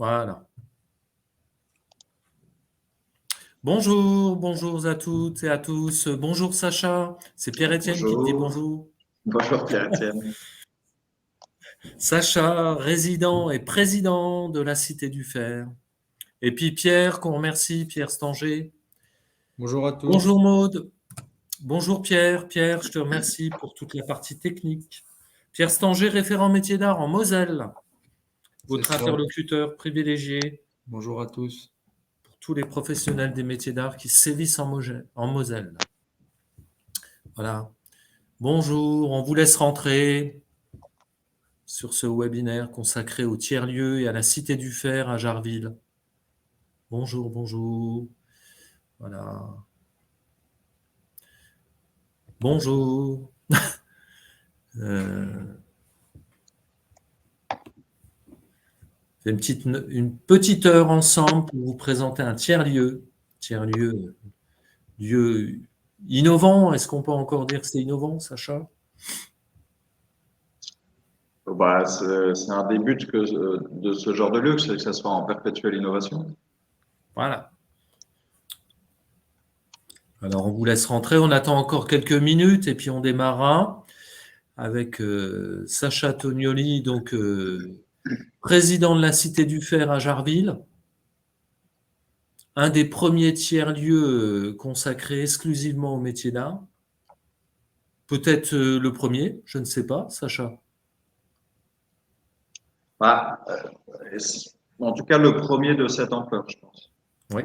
Voilà. Bonjour, bonjour à toutes et à tous. Bonjour Sacha, c'est Pierre-Étienne qui te dit Bonjour, bonjour. bonjour Pierre-Étienne. Sacha, résident et président de la Cité du Fer. Et puis Pierre, qu'on remercie, Pierre Stanger. Bonjour à tous. Bonjour Maude. Bonjour Pierre. Pierre, je te remercie pour toute la partie technique. Pierre Stanger, référent métier d'art en Moselle. Votre C'est ça. interlocuteur privilégié Bonjour à tous. pour tous les professionnels des métiers d'art qui sévissent en Moselle. Voilà. Bonjour, on vous laisse rentrer sur ce webinaire consacré au tiers-lieu et à la Cité du Fer à Jarville. Bonjour, bonjour. Voilà. Bonjour. Une petite heure ensemble pour vous présenter un tiers-lieu. Tiers-lieu, lieu innovant. Est-ce qu'on peut encore dire que c'est innovant, Sacha? C'est un des buts de ce genre de lieu, c'est que ça soit en perpétuelle innovation. Voilà. Alors, on vous laisse rentrer. On attend encore quelques minutes et puis on démarrera avec Sacha Tognoli, donc président de la Cité du Fer à Jarville, un des premiers tiers-lieux consacrés exclusivement au métier d'art. Peut-être le premier, je ne sais pas, Sacha. En tout cas, le premier de cette ampleur, je pense. Oui.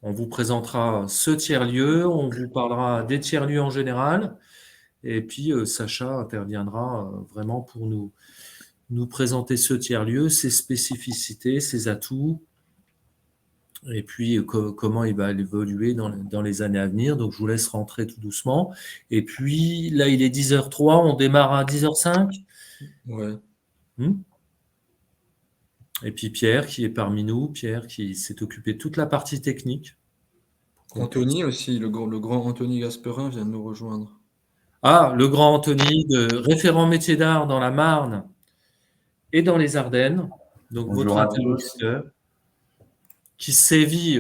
On vous présentera ce tiers-lieu, on vous parlera des tiers-lieux en général, et puis Sacha interviendra vraiment pour nous présenter ce tiers-lieu, ses spécificités, ses atouts, et puis comment il va évoluer dans les années à venir. Donc, je vous laisse rentrer tout doucement. Et puis, là, il est 10h03, on démarre à 10h05. Ouais. Et puis, Pierre, qui est parmi nous, Pierre, qui s'est occupé de toute la partie technique. Anthony aussi, le grand Anthony Gasperin vient de nous rejoindre. Ah, le grand Anthony, référent métier d'art dans la Marne et dans les Ardennes. Donc, Bonjour votre à tous. interlocuteur qui sévit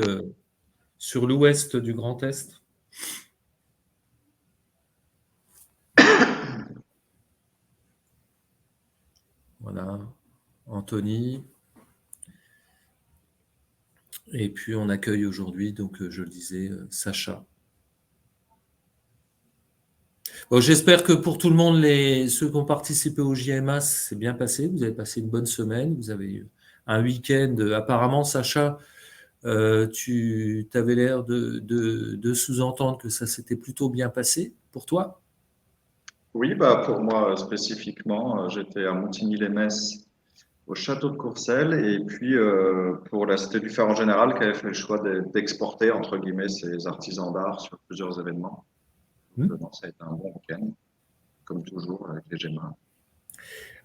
sur l'ouest du Grand Est. Voilà, Anthony. Et puis, on accueille aujourd'hui, donc, je le disais, Sacha. Bon, j'espère que pour tout le monde, ceux qui ont participé au JMA, c'est bien passé. Vous avez passé une bonne semaine. Vous avez eu un week-end. Apparemment, Sacha, tu avais l'air de sous-entendre que ça s'était plutôt bien passé pour toi. Oui, pour moi spécifiquement, j'étais à Montigny-les-Metz, au château de Courcelles, et puis pour la Cité du Fer en général, qui avait fait le choix d'exporter, entre guillemets, ses artisans d'art sur plusieurs événements. Donc, ça a été un bon week-end, comme toujours, avec les GEMA.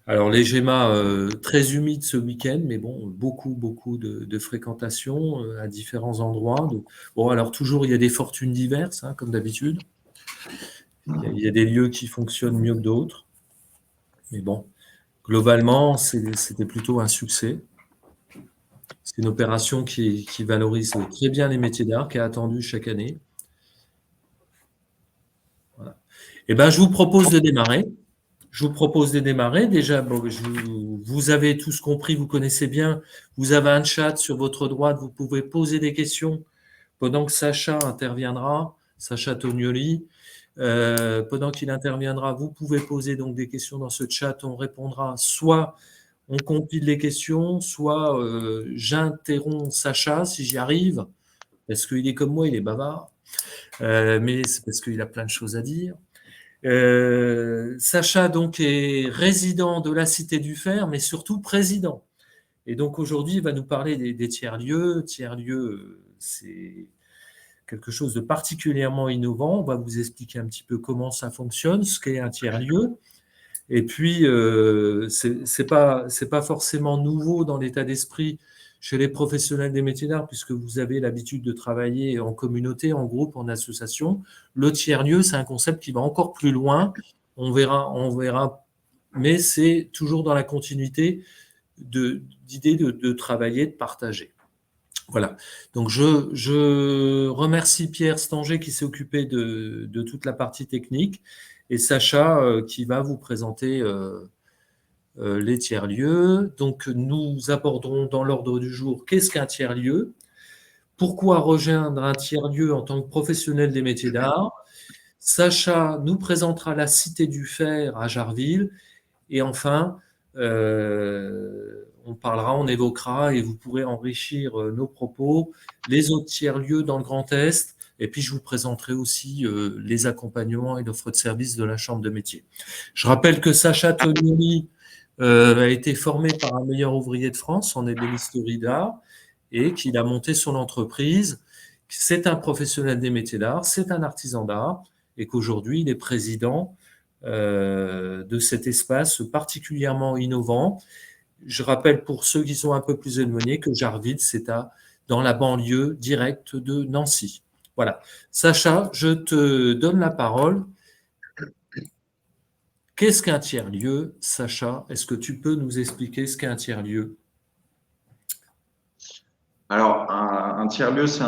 Alors, les GEMA, très humides ce week-end, mais bon, beaucoup de fréquentation à différents endroits. Donc, bon, alors toujours, il y a des fortunes diverses, hein, comme d'habitude. Il y a des lieux qui fonctionnent mieux que d'autres. Mais bon, globalement, c'était plutôt un succès. C'est une opération qui valorise très bien les métiers d'art, qui est attendue chaque année. Voilà. Eh bien, je vous propose de démarrer. Déjà, bon, vous avez tous compris, vous connaissez bien. Vous avez un chat sur votre droite, vous pouvez poser des questions pendant que Sacha interviendra, Sacha Tognoli. Pendant qu'il interviendra, vous pouvez poser donc des questions dans ce chat. On répondra soit on compile les questions, soit j'interromps Sacha si j'y arrive, parce qu'il est comme moi, il est bavard, mais c'est parce qu'il a plein de choses à dire. Sacha donc est résident de la Cité du Fer, mais surtout président. Et donc aujourd'hui, il va nous parler des tiers-lieux. Tiers-lieux, c'est quelque chose de particulièrement innovant. On va vous expliquer un petit peu comment ça fonctionne, ce qu'est un tiers-lieu. Et puis, c'est pas forcément nouveau dans l'état d'esprit chez les professionnels des métiers d'art, puisque vous avez l'habitude de travailler en communauté, en groupe, en association. Le tiers-lieu, c'est un concept qui va encore plus loin. On verra, mais c'est toujours dans la continuité d'idées de travailler, de partager. Voilà. Donc, je remercie Pierre Stanger qui s'est occupé de toute la partie technique et Sacha qui va vous présenter les tiers-lieux. Donc, nous aborderons dans l'ordre du jour qu'est-ce qu'un tiers-lieu, pourquoi rejoindre un tiers-lieu en tant que professionnel des métiers d'art. Sacha nous présentera la Cité du Fer à Jarville. Et enfin, on évoquera et vous pourrez enrichir nos propos, les autres tiers-lieux dans le Grand Est. Et puis, je vous présenterai aussi les accompagnements et l'offre de services de la Chambre de métier. Je rappelle que Sacha Tognoni a été formé par un meilleur ouvrier de France en ébénisterie d'art et qu'il a monté son entreprise. C'est un professionnel des métiers d'art, c'est un artisan d'art et qu'aujourd'hui, il est président de cet espace particulièrement innovant. Je rappelle pour ceux qui sont un peu plus éloignés que Jarville, c'est dans la banlieue directe de Nancy. Voilà. Sacha, je te donne la parole. Qu'est-ce qu'un tiers-lieu, Sacha? Est-ce que tu peux nous expliquer ce qu'est un tiers-lieu? Alors, un tiers-lieu, c'est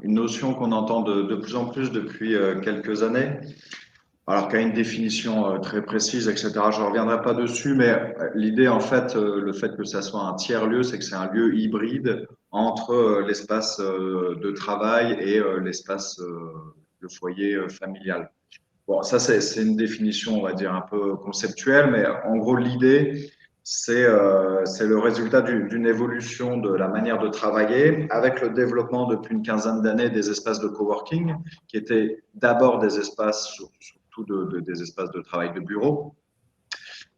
une notion qu'on entend de plus en plus depuis quelques années, alors qu'il y a une définition très précise, etc. Je ne reviendrai pas dessus, mais l'idée, en fait, le fait que ça soit un tiers-lieu, c'est que c'est un lieu hybride entre l'espace de travail et l'espace, le foyer familial. Bon, ça, c'est une définition, on va dire, un peu conceptuelle, mais en gros, l'idée, c'est le résultat d'une évolution de la manière de travailler avec le développement depuis une quinzaine d'années des espaces de coworking, qui étaient d'abord des espaces, surtout des espaces de travail de bureau.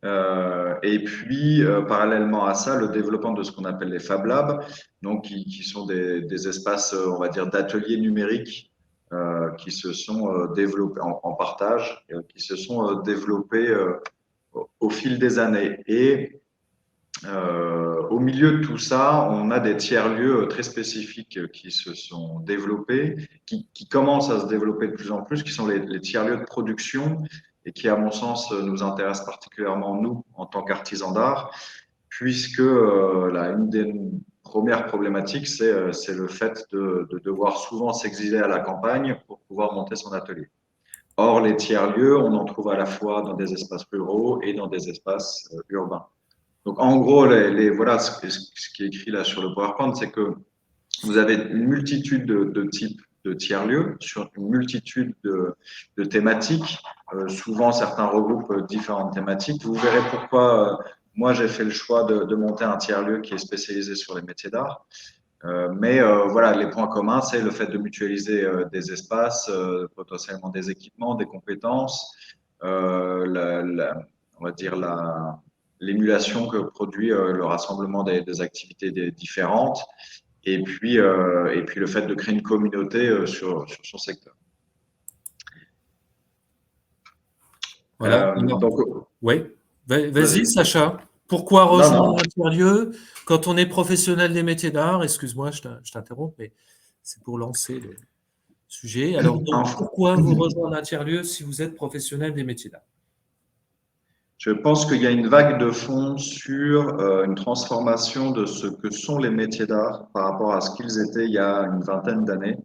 Et puis, parallèlement à ça, le développement de ce qu'on appelle les Fab Labs, donc qui sont des espaces, on va dire, d'ateliers numériques qui se sont développés en partage, qui se sont développés au fil des années. Et au milieu de tout ça, on a des tiers-lieux très spécifiques qui se sont développés, qui commencent à se développer de plus en plus, qui sont les tiers-lieux de production et qui, à mon sens, nous intéressent particulièrement, nous, en tant qu'artisans d'art, puisque une des premières problématiques, c'est le fait de devoir souvent s'exiler à la campagne pour pouvoir monter son atelier. Or, les tiers-lieux, on en trouve à la fois dans des espaces ruraux et dans des espaces urbains. Donc, en gros, voilà ce qui est écrit là sur le PowerPoint, c'est que vous avez une multitude de types de tiers-lieux sur une multitude de thématiques. Souvent, certains regroupent différentes thématiques. Vous verrez pourquoi moi, j'ai fait le choix de monter un tiers-lieu qui est spécialisé sur les métiers d'art. Mais voilà, les points communs, c'est le fait de mutualiser des espaces, potentiellement des équipements, des compétences, on va dire l'émulation que produit le rassemblement des activités différentes, et puis le fait de créer une communauté sur son secteur. Voilà. Donc, oui. Vas-y, Sacha. Pourquoi rejoindre un tiers-lieu quand on est professionnel des métiers d'art? Excuse-moi, je t'interromps, mais c'est pour lancer le sujet. Alors, donc, pourquoi vous rejoindre un tiers-lieu si vous êtes professionnel des métiers d'art? Je pense qu'il y a une vague de fond sur une transformation de ce que sont les métiers d'art par rapport à ce qu'ils étaient il y a une vingtaine d'années.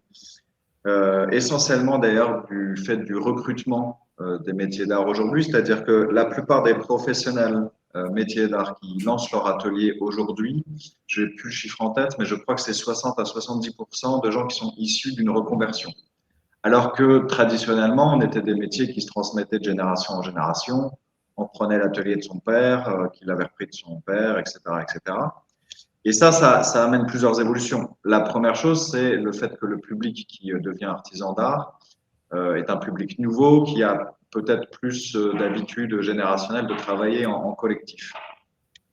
Essentiellement d'ailleurs du fait du recrutement des métiers d'art aujourd'hui, c'est-à-dire que la plupart des professionnels métiers d'art qui lancent leur atelier aujourd'hui, je n'ai plus le chiffre en tête, mais je crois que c'est 60 à 70% de gens qui sont issus d'une reconversion. Alors que traditionnellement, on était des métiers qui se transmettaient de génération en génération. On prenait l'atelier de son père, qu'il avait repris de son père, etc., etc. Et ça amène plusieurs évolutions. La première chose, c'est le fait que le public qui devient artisan d'art est un public nouveau qui a peut-être plus d'habitude générationnelle de travailler en collectif.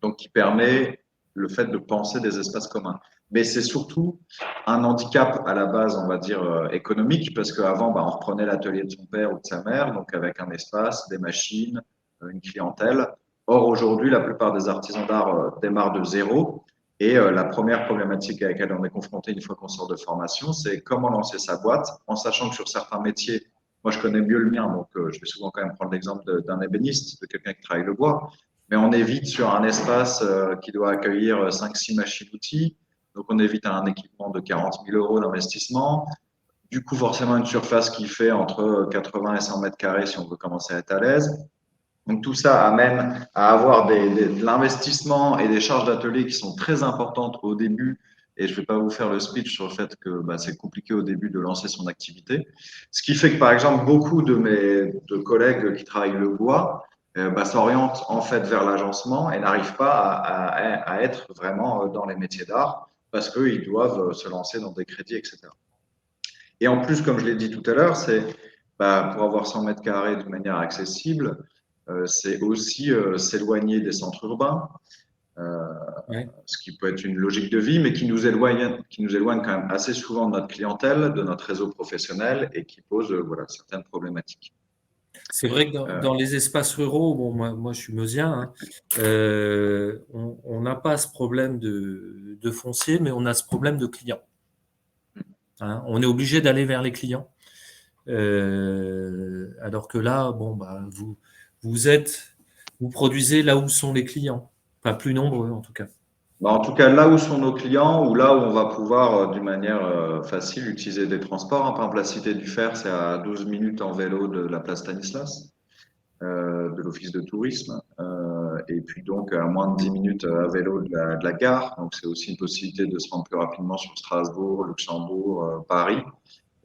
Donc, qui permet le fait de penser des espaces communs. Mais c'est surtout un handicap à la base, on va dire, économique, parce qu'avant, on reprenait l'atelier de son père ou de sa mère, donc avec un espace, des machines, une clientèle. Or, aujourd'hui, la plupart des artisans d'art démarrent de zéro. Et la première problématique à laquelle on est confronté une fois qu'on sort de formation, c'est comment lancer sa boîte, en sachant que sur certains métiers, moi je connais mieux le mien, donc je vais souvent quand même prendre l'exemple d'un ébéniste, de quelqu'un qui travaille le bois. mais on est vite sur un espace qui doit accueillir 5-6 machines-outils. Donc, on est vite à un équipement de 40 000 euros d'investissement. Du coup, forcément, une surface qui fait entre 80 et 100 mètres carrés si on veut commencer à être à l'aise. Donc, tout ça amène à avoir de l'investissement et des charges d'atelier qui sont très importantes au début. Et je ne vais pas vous faire le speech sur le fait que c'est compliqué au début de lancer son activité. Ce qui fait que, par exemple, beaucoup de mes collègues qui travaillent le bois s'orientent en fait vers l'agencement et n'arrivent pas à être vraiment dans les métiers d'art parce qu'ils doivent se lancer dans des crédits, etc. Et en plus, comme je l'ai dit tout à l'heure, c'est pour avoir 100 mètres carrés de manière accessible, c'est aussi s'éloigner des centres urbains, Ouais. ce qui peut être une logique de vie, mais qui nous éloigne quand même assez souvent de notre clientèle, de notre réseau professionnel et qui pose certaines problématiques. C'est vrai que dans les espaces ruraux, bon, moi je suis meusien, hein, on n'a pas ce problème de foncier, mais on a ce problème de clients. Hein. On est obligé d'aller vers les clients. Alors que là, bon, vous produisez là où sont les clients, pas plus nombreux en tout cas. En tout cas, là où sont nos clients ou là où on va pouvoir, d'une manière facile, utiliser des transports. Par exemple, la Cité du Fer, c'est à 12 minutes en vélo de la place Stanislas, de l'Office de tourisme. Et puis donc, à moins de 10 minutes à vélo de la gare. Donc, c'est aussi une possibilité de se rendre plus rapidement sur Strasbourg, Luxembourg, Paris.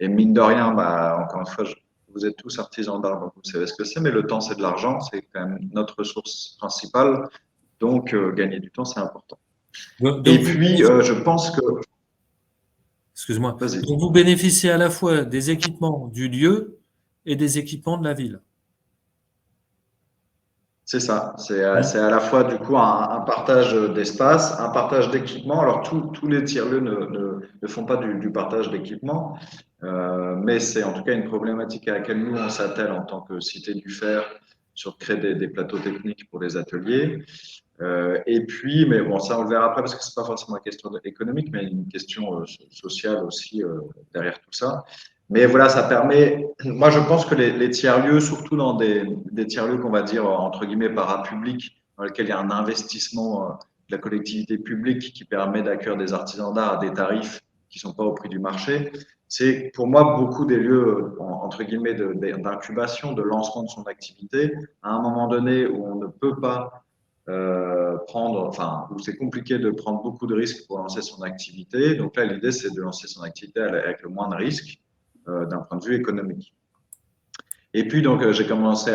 Et mine de rien, encore une fois, vous êtes tous artisans d'art, donc vous savez ce que c'est, mais le temps, c'est de l'argent, c'est quand même notre ressource principale. Donc, gagner du temps, c'est important. Donc, Et puis, je pense que… Excuse-moi. Vas-y. Donc, vous bénéficiez à la fois des équipements du lieu et des équipements de la ville. C'est ça. C'est à la fois, du coup, un partage d'espace, un partage d'équipement. Alors, tous les tiers-lieux ne font pas du partage d'équipement, mais c'est en tout cas une problématique à laquelle nous, on s'attelle en tant que Cité du Fer sur créer des plateaux techniques pour les ateliers. Et puis, mais bon, ça on le verra après parce que c'est pas forcément une question économique, mais une question sociale aussi derrière tout ça. Mais voilà, ça permet. Moi, je pense que les tiers-lieux, surtout dans des tiers-lieux qu'on va dire entre guillemets parapublics, dans lesquels il y a un investissement de la collectivité publique qui permet d'accueillir des artisans d'art à des tarifs qui sont pas au prix du marché. C'est pour moi beaucoup des lieux entre guillemets d'incubation, de lancement de son activité. À un moment donné où on ne peut pas où c'est compliqué de prendre beaucoup de risques pour lancer son activité. Donc là, l'idée, c'est de lancer son activité avec le moins de risques d'un point de vue économique. Et puis, donc, j'ai commencé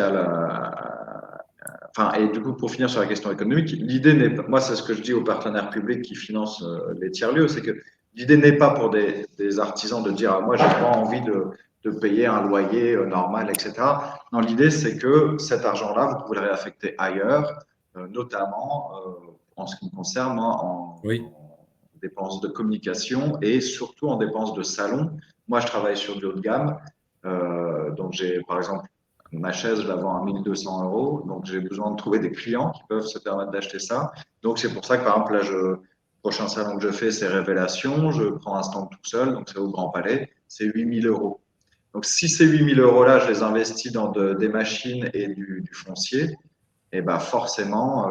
et du coup, pour finir sur la question économique, l'idée n'est pas, moi, c'est ce que je dis aux partenaires publics qui financent les tiers-lieux, c'est que l'idée n'est pas pour des artisans de dire, moi, j'ai pas envie de payer un loyer normal, etc. Non, l'idée, c'est que cet argent-là, vous pouvez le réaffecter ailleurs, notamment en ce qui me concerne, en dépenses de communication et surtout en dépenses de salon. Moi, je travaille sur du haut de gamme. Donc, j'ai, par exemple, ma chaise, je la vends à 1 200 euros. Donc, j'ai besoin de trouver des clients qui peuvent se permettre d'acheter ça. Donc, c'est pour ça que, par exemple, là, le prochain salon que je fais, c'est Révélation. Je prends un stand tout seul. Donc, c'est au Grand Palais. C'est 8 000 euros. Donc, si ces 8 000 euros-là, je les investis dans des machines et du foncier, et forcément,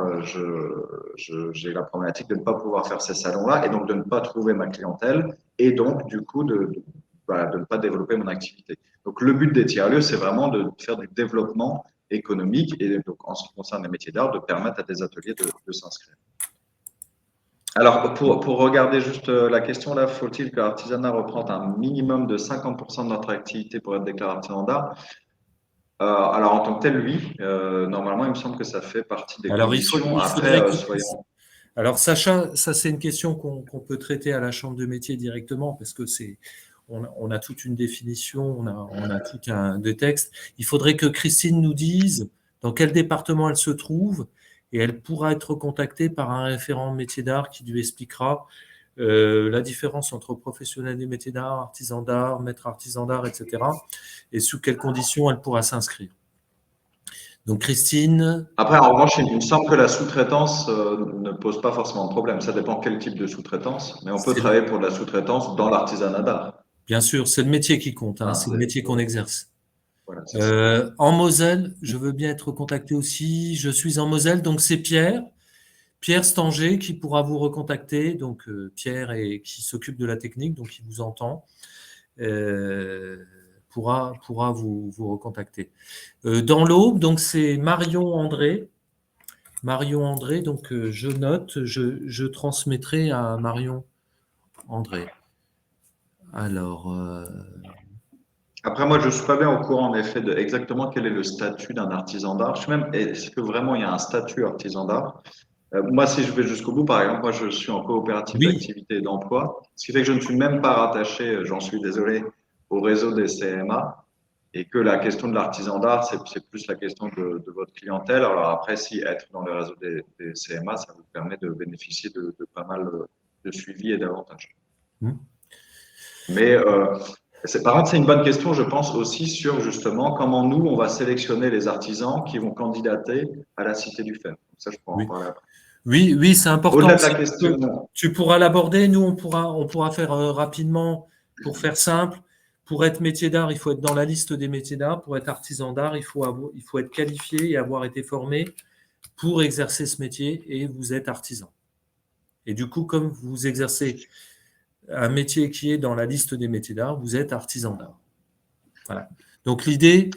j'ai la problématique de ne pas pouvoir faire ces salons-là et donc de ne pas trouver ma clientèle et donc, du coup, de ne pas développer mon activité. Donc, le but des tiers-lieux, c'est vraiment de faire du développement économique et donc, en ce qui concerne les métiers d'art, de permettre à des ateliers de s'inscrire. Alors, pour regarder juste la question, là, faut-il que l'artisanat représente un minimum de 50% de notre activité pour être déclaré artisan d'art? Alors, en tant que tel, oui. Normalement, il me semble que ça fait partie des conditions. Alors, Sacha, ça, c'est une question qu'on peut traiter à la Chambre de métier directement parce que on a toute une définition, on a tout des textes. Il faudrait que Christine nous dise dans quel département elle se trouve et elle pourra être contactée par un référent métier d'art qui lui expliquera la différence entre professionnel des métiers d'art, artisan d'art, maître artisan d'art, etc. et sous quelles conditions elle pourra s'inscrire. Donc Christine… Après, en revanche, il me semble que la sous-traitance ne pose pas forcément de problème. Ça dépend quel type de sous-traitance, mais on peut travailler pour de la sous-traitance dans l'artisanat d'art. Bien sûr, c'est le métier qui compte, c'est le métier qu'on exerce. Voilà, c'est ça. En Moselle, je veux bien être contacté aussi. Je suis en Moselle, donc c'est Pierre Stanger qui pourra vous recontacter. Donc Pierre qui s'occupe de la technique, donc il vous entend, euh, pourra vous recontacter. Dans l'Aube, donc c'est Marion André. Marion André, donc je note, je transmettrai à Marion André. Alors, Après, moi, je ne suis pas bien au courant, en effet, de exactement quel est le statut d'un artisan d'art. Je suis même, est-ce que vraiment il y a un statut artisan d'art? Moi, si je vais jusqu'au bout, par exemple, moi, je suis en coopérative oui, d'activité et d'emploi, ce qui fait que je ne suis même pas rattaché, j'en suis désolé, au réseau des CMA, et que la question de l'artisan d'art, c'est plus la question de votre clientèle. Alors après, si être dans le réseau des CMA, ça vous permet de bénéficier de pas mal de suivi et d'avantages. hmm, Mais par contre, c'est une bonne question, je pense aussi sur justement comment nous, on va sélectionner les artisans qui vont candidater à la Cité du Fer. Ça, je pourrais en oui. parler après. Oui, c'est important. Au-delà de la question, Tu pourras l'aborder. Nous, on pourra faire rapidement, pour faire simple. Pour être métier d'art, il faut être dans la liste des métiers d'art. Pour être artisan d'art, il faut être qualifié et avoir été formé pour exercer ce métier et vous êtes artisan. Et du coup, comme vous exercez un métier qui est dans la liste des métiers d'art, vous êtes artisan d'art. Voilà. Donc l'idée,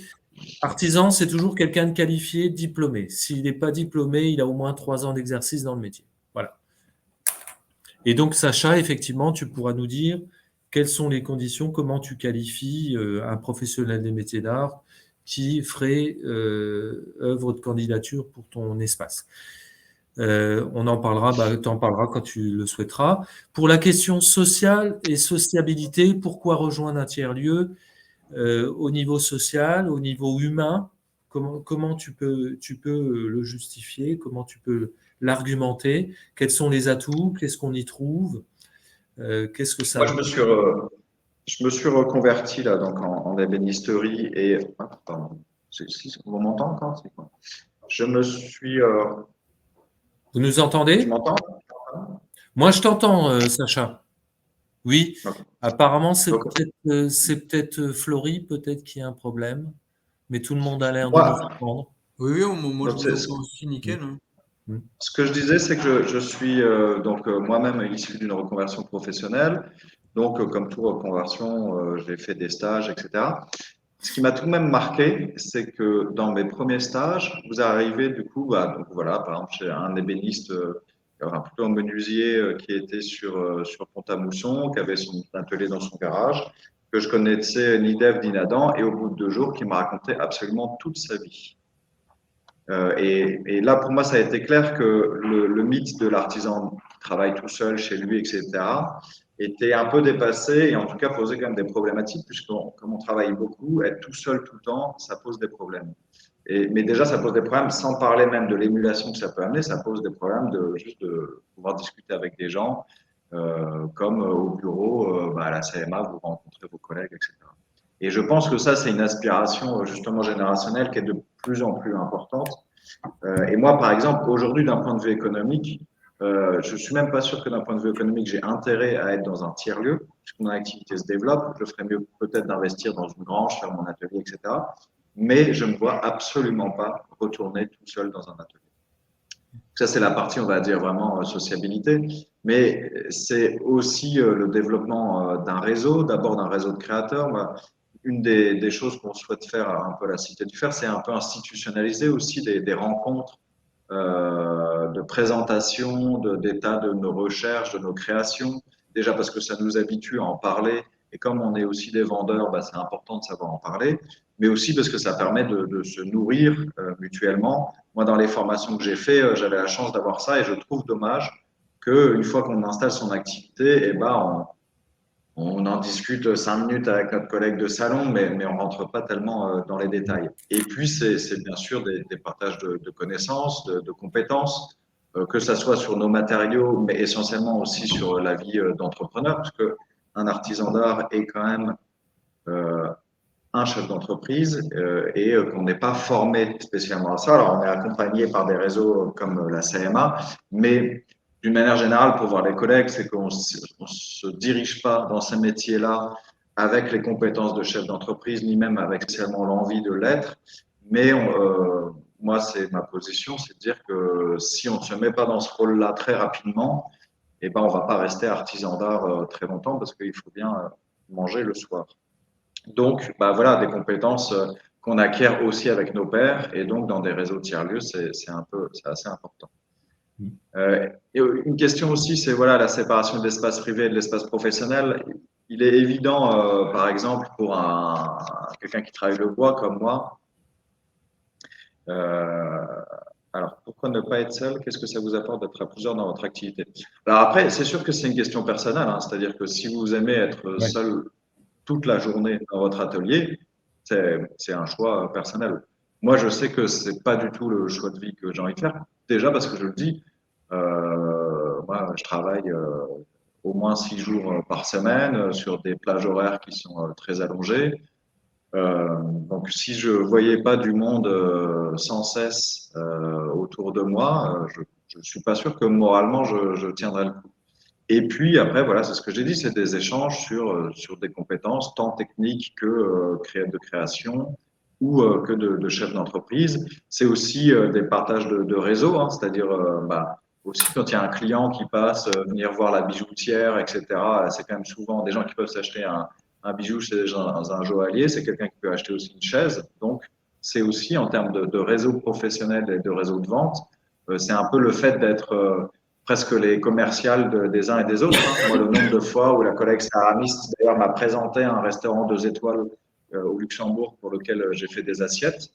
artisan, c'est toujours quelqu'un de qualifié, diplômé. S'il n'est pas diplômé, il a au moins 3 ans d'exercice dans le métier. Voilà. Et donc, Sacha, effectivement, tu pourras nous dire quelles sont les conditions, comment tu qualifies un professionnel des métiers d'art qui ferait œuvre de candidature pour ton espace. On en parlera, tu en parleras quand tu le souhaiteras. Pour la question sociale et sociabilité, pourquoi rejoindre un tiers-lieu au niveau social, au niveau humain, comment tu peux le justifier, comment tu peux l'argumenter, quels sont les atouts, qu'est-ce qu'on y trouve, qu'est-ce que ça moi, apporte. je me suis reconverti là, donc en ébénisterie et pardon, vous m'entendez encore? C'est quoi? Je me suis, Vous nous tu entendez? m'entends? Moi, je t'entends, Sacha. Oui, Ok. apparemment, c'est Donc, peut-être Florie, peut-être qu'il y a un problème, mais tout le monde a l'air de nous moi, entendre. Oui, oui, moi je donc vous entends aussi nickel, hein. Mm. ce que je disais, c'est que je suis moi-même issu d'une reconversion professionnelle. Donc, comme toute reconversion, j'ai fait des stages, etc. Ce qui m'a tout de même marqué, c'est que dans mes premiers stages, vous arrivez du coup, donc voilà, par exemple, chez un ébéniste, enfin, plutôt un menuisier qui était sur Pont-à-Mousson, qui avait son atelier dans son garage, que je connaissais ni d'Ève ni d'Adam, et au bout de 2 jours, qui m'a raconté absolument toute sa vie. Et là, pour moi, ça a été clair que le mythe de l'artisan qui travaille tout seul chez lui, etc., était un peu dépassé et en tout cas posait quand même des problématiques, puisque comme on travaille beaucoup, être tout seul tout le temps, ça pose des problèmes. Mais déjà, ça pose des problèmes sans parler même de l'émulation que ça peut amener, ça pose des problèmes juste de pouvoir discuter avec des gens, comme au bureau, à la CMA, vous rencontrez vos collègues, etc. Et je pense que ça, c'est une aspiration justement générationnelle qui est de plus en plus importante. Et moi, par exemple, aujourd'hui, d'un point de vue économique, je suis même pas sûr que d'un point de vue économique, j'ai intérêt à être dans un tiers-lieu, puisque mon activité se développe. Je ferais mieux peut-être d'investir dans une grange, faire mon atelier, etc. Mais je ne me vois absolument pas retourner tout seul dans un atelier. Ça, c'est la partie, on va dire, vraiment sociabilité. Mais c'est aussi le développement d'un réseau, d'abord d'un réseau de créateurs. Une des choses qu'on souhaite faire un peu à la Cité du Fer, c'est un peu institutionnaliser aussi des rencontres de présentation, d'état de nos recherches, de nos créations. Déjà parce que ça nous habitue à en parler. Et comme on est aussi des vendeurs, c'est important de savoir en parler. Mais aussi parce que ça permet de se nourrir mutuellement. Moi, dans les formations que j'ai fait, j'avais la chance d'avoir ça et je trouve dommage qu'une fois qu'on installe son activité, on en discute 5 minutes avec notre collègue de salon, mais on rentre pas tellement dans les détails. Et puis, c'est bien sûr des partages de connaissances, de compétences, que ça soit sur nos matériaux, mais essentiellement aussi sur la vie d'entrepreneur, parce que un artisan d'art est quand même euh, un chef d'entreprise et qu'on n'est pas formé spécialement à ça. Alors, on est accompagné par des réseaux comme la CMA, mais d'une manière générale, pour voir les collègues, c'est qu'on ne se dirige pas dans ces métiers-là avec les compétences de chef d'entreprise, ni même avec seulement l'envie de l'être. Mais moi, c'est ma position, c'est de dire que si on ne se met pas dans ce rôle-là très rapidement, eh ben, on ne va pas rester artisan d'art très longtemps parce qu'il faut bien manger le soir. Donc, bah, voilà, des compétences qu'on acquiert aussi avec nos pairs et donc dans des réseaux tiers-lieux, c'est assez important. Et une question aussi, c'est voilà, la séparation de l'espace privé et de l'espace professionnel. Il est évident, par exemple, pour quelqu'un qui travaille le bois comme moi, euh, alors pourquoi ne pas être seul? Qu'est-ce que ça vous apporte d'être à plusieurs dans votre activité? Alors après, c'est sûr que c'est une question personnelle, hein, c'est-à-dire que si vous aimez être Ouais. seul toute la journée dans votre atelier, c'est un choix personnel. Moi, je sais que c'est pas du tout le choix de vie que j'ai envie de faire. Déjà parce que je le dis, moi, je travaille au moins 6 jours par semaine sur des plages horaires qui sont très allongées. Donc, si je voyais pas du monde sans cesse autour de moi, je suis pas sûr que moralement je tiendrais le coup. Et puis après, voilà, c'est ce que j'ai dit, c'est des échanges sur des compétences tant techniques que de création ou que de chef d'entreprise. C'est aussi des partages de réseau, hein, c'est-à-dire bah, aussi quand il y a un client qui passe, venir voir la bijoutière, etc. C'est quand même souvent des gens qui peuvent s'acheter un bijou chez un joaillier, c'est quelqu'un qui peut acheter aussi une chaise. Donc, c'est aussi en termes de réseau professionnel et de réseau de vente, c'est un peu le fait d'être presque les commerciales des uns et des autres. Hein. Moi, le nombre de fois où la collègue Aramis, d'ailleurs, m'a présenté un restaurant 2 étoiles au Luxembourg pour lequel j'ai fait des assiettes,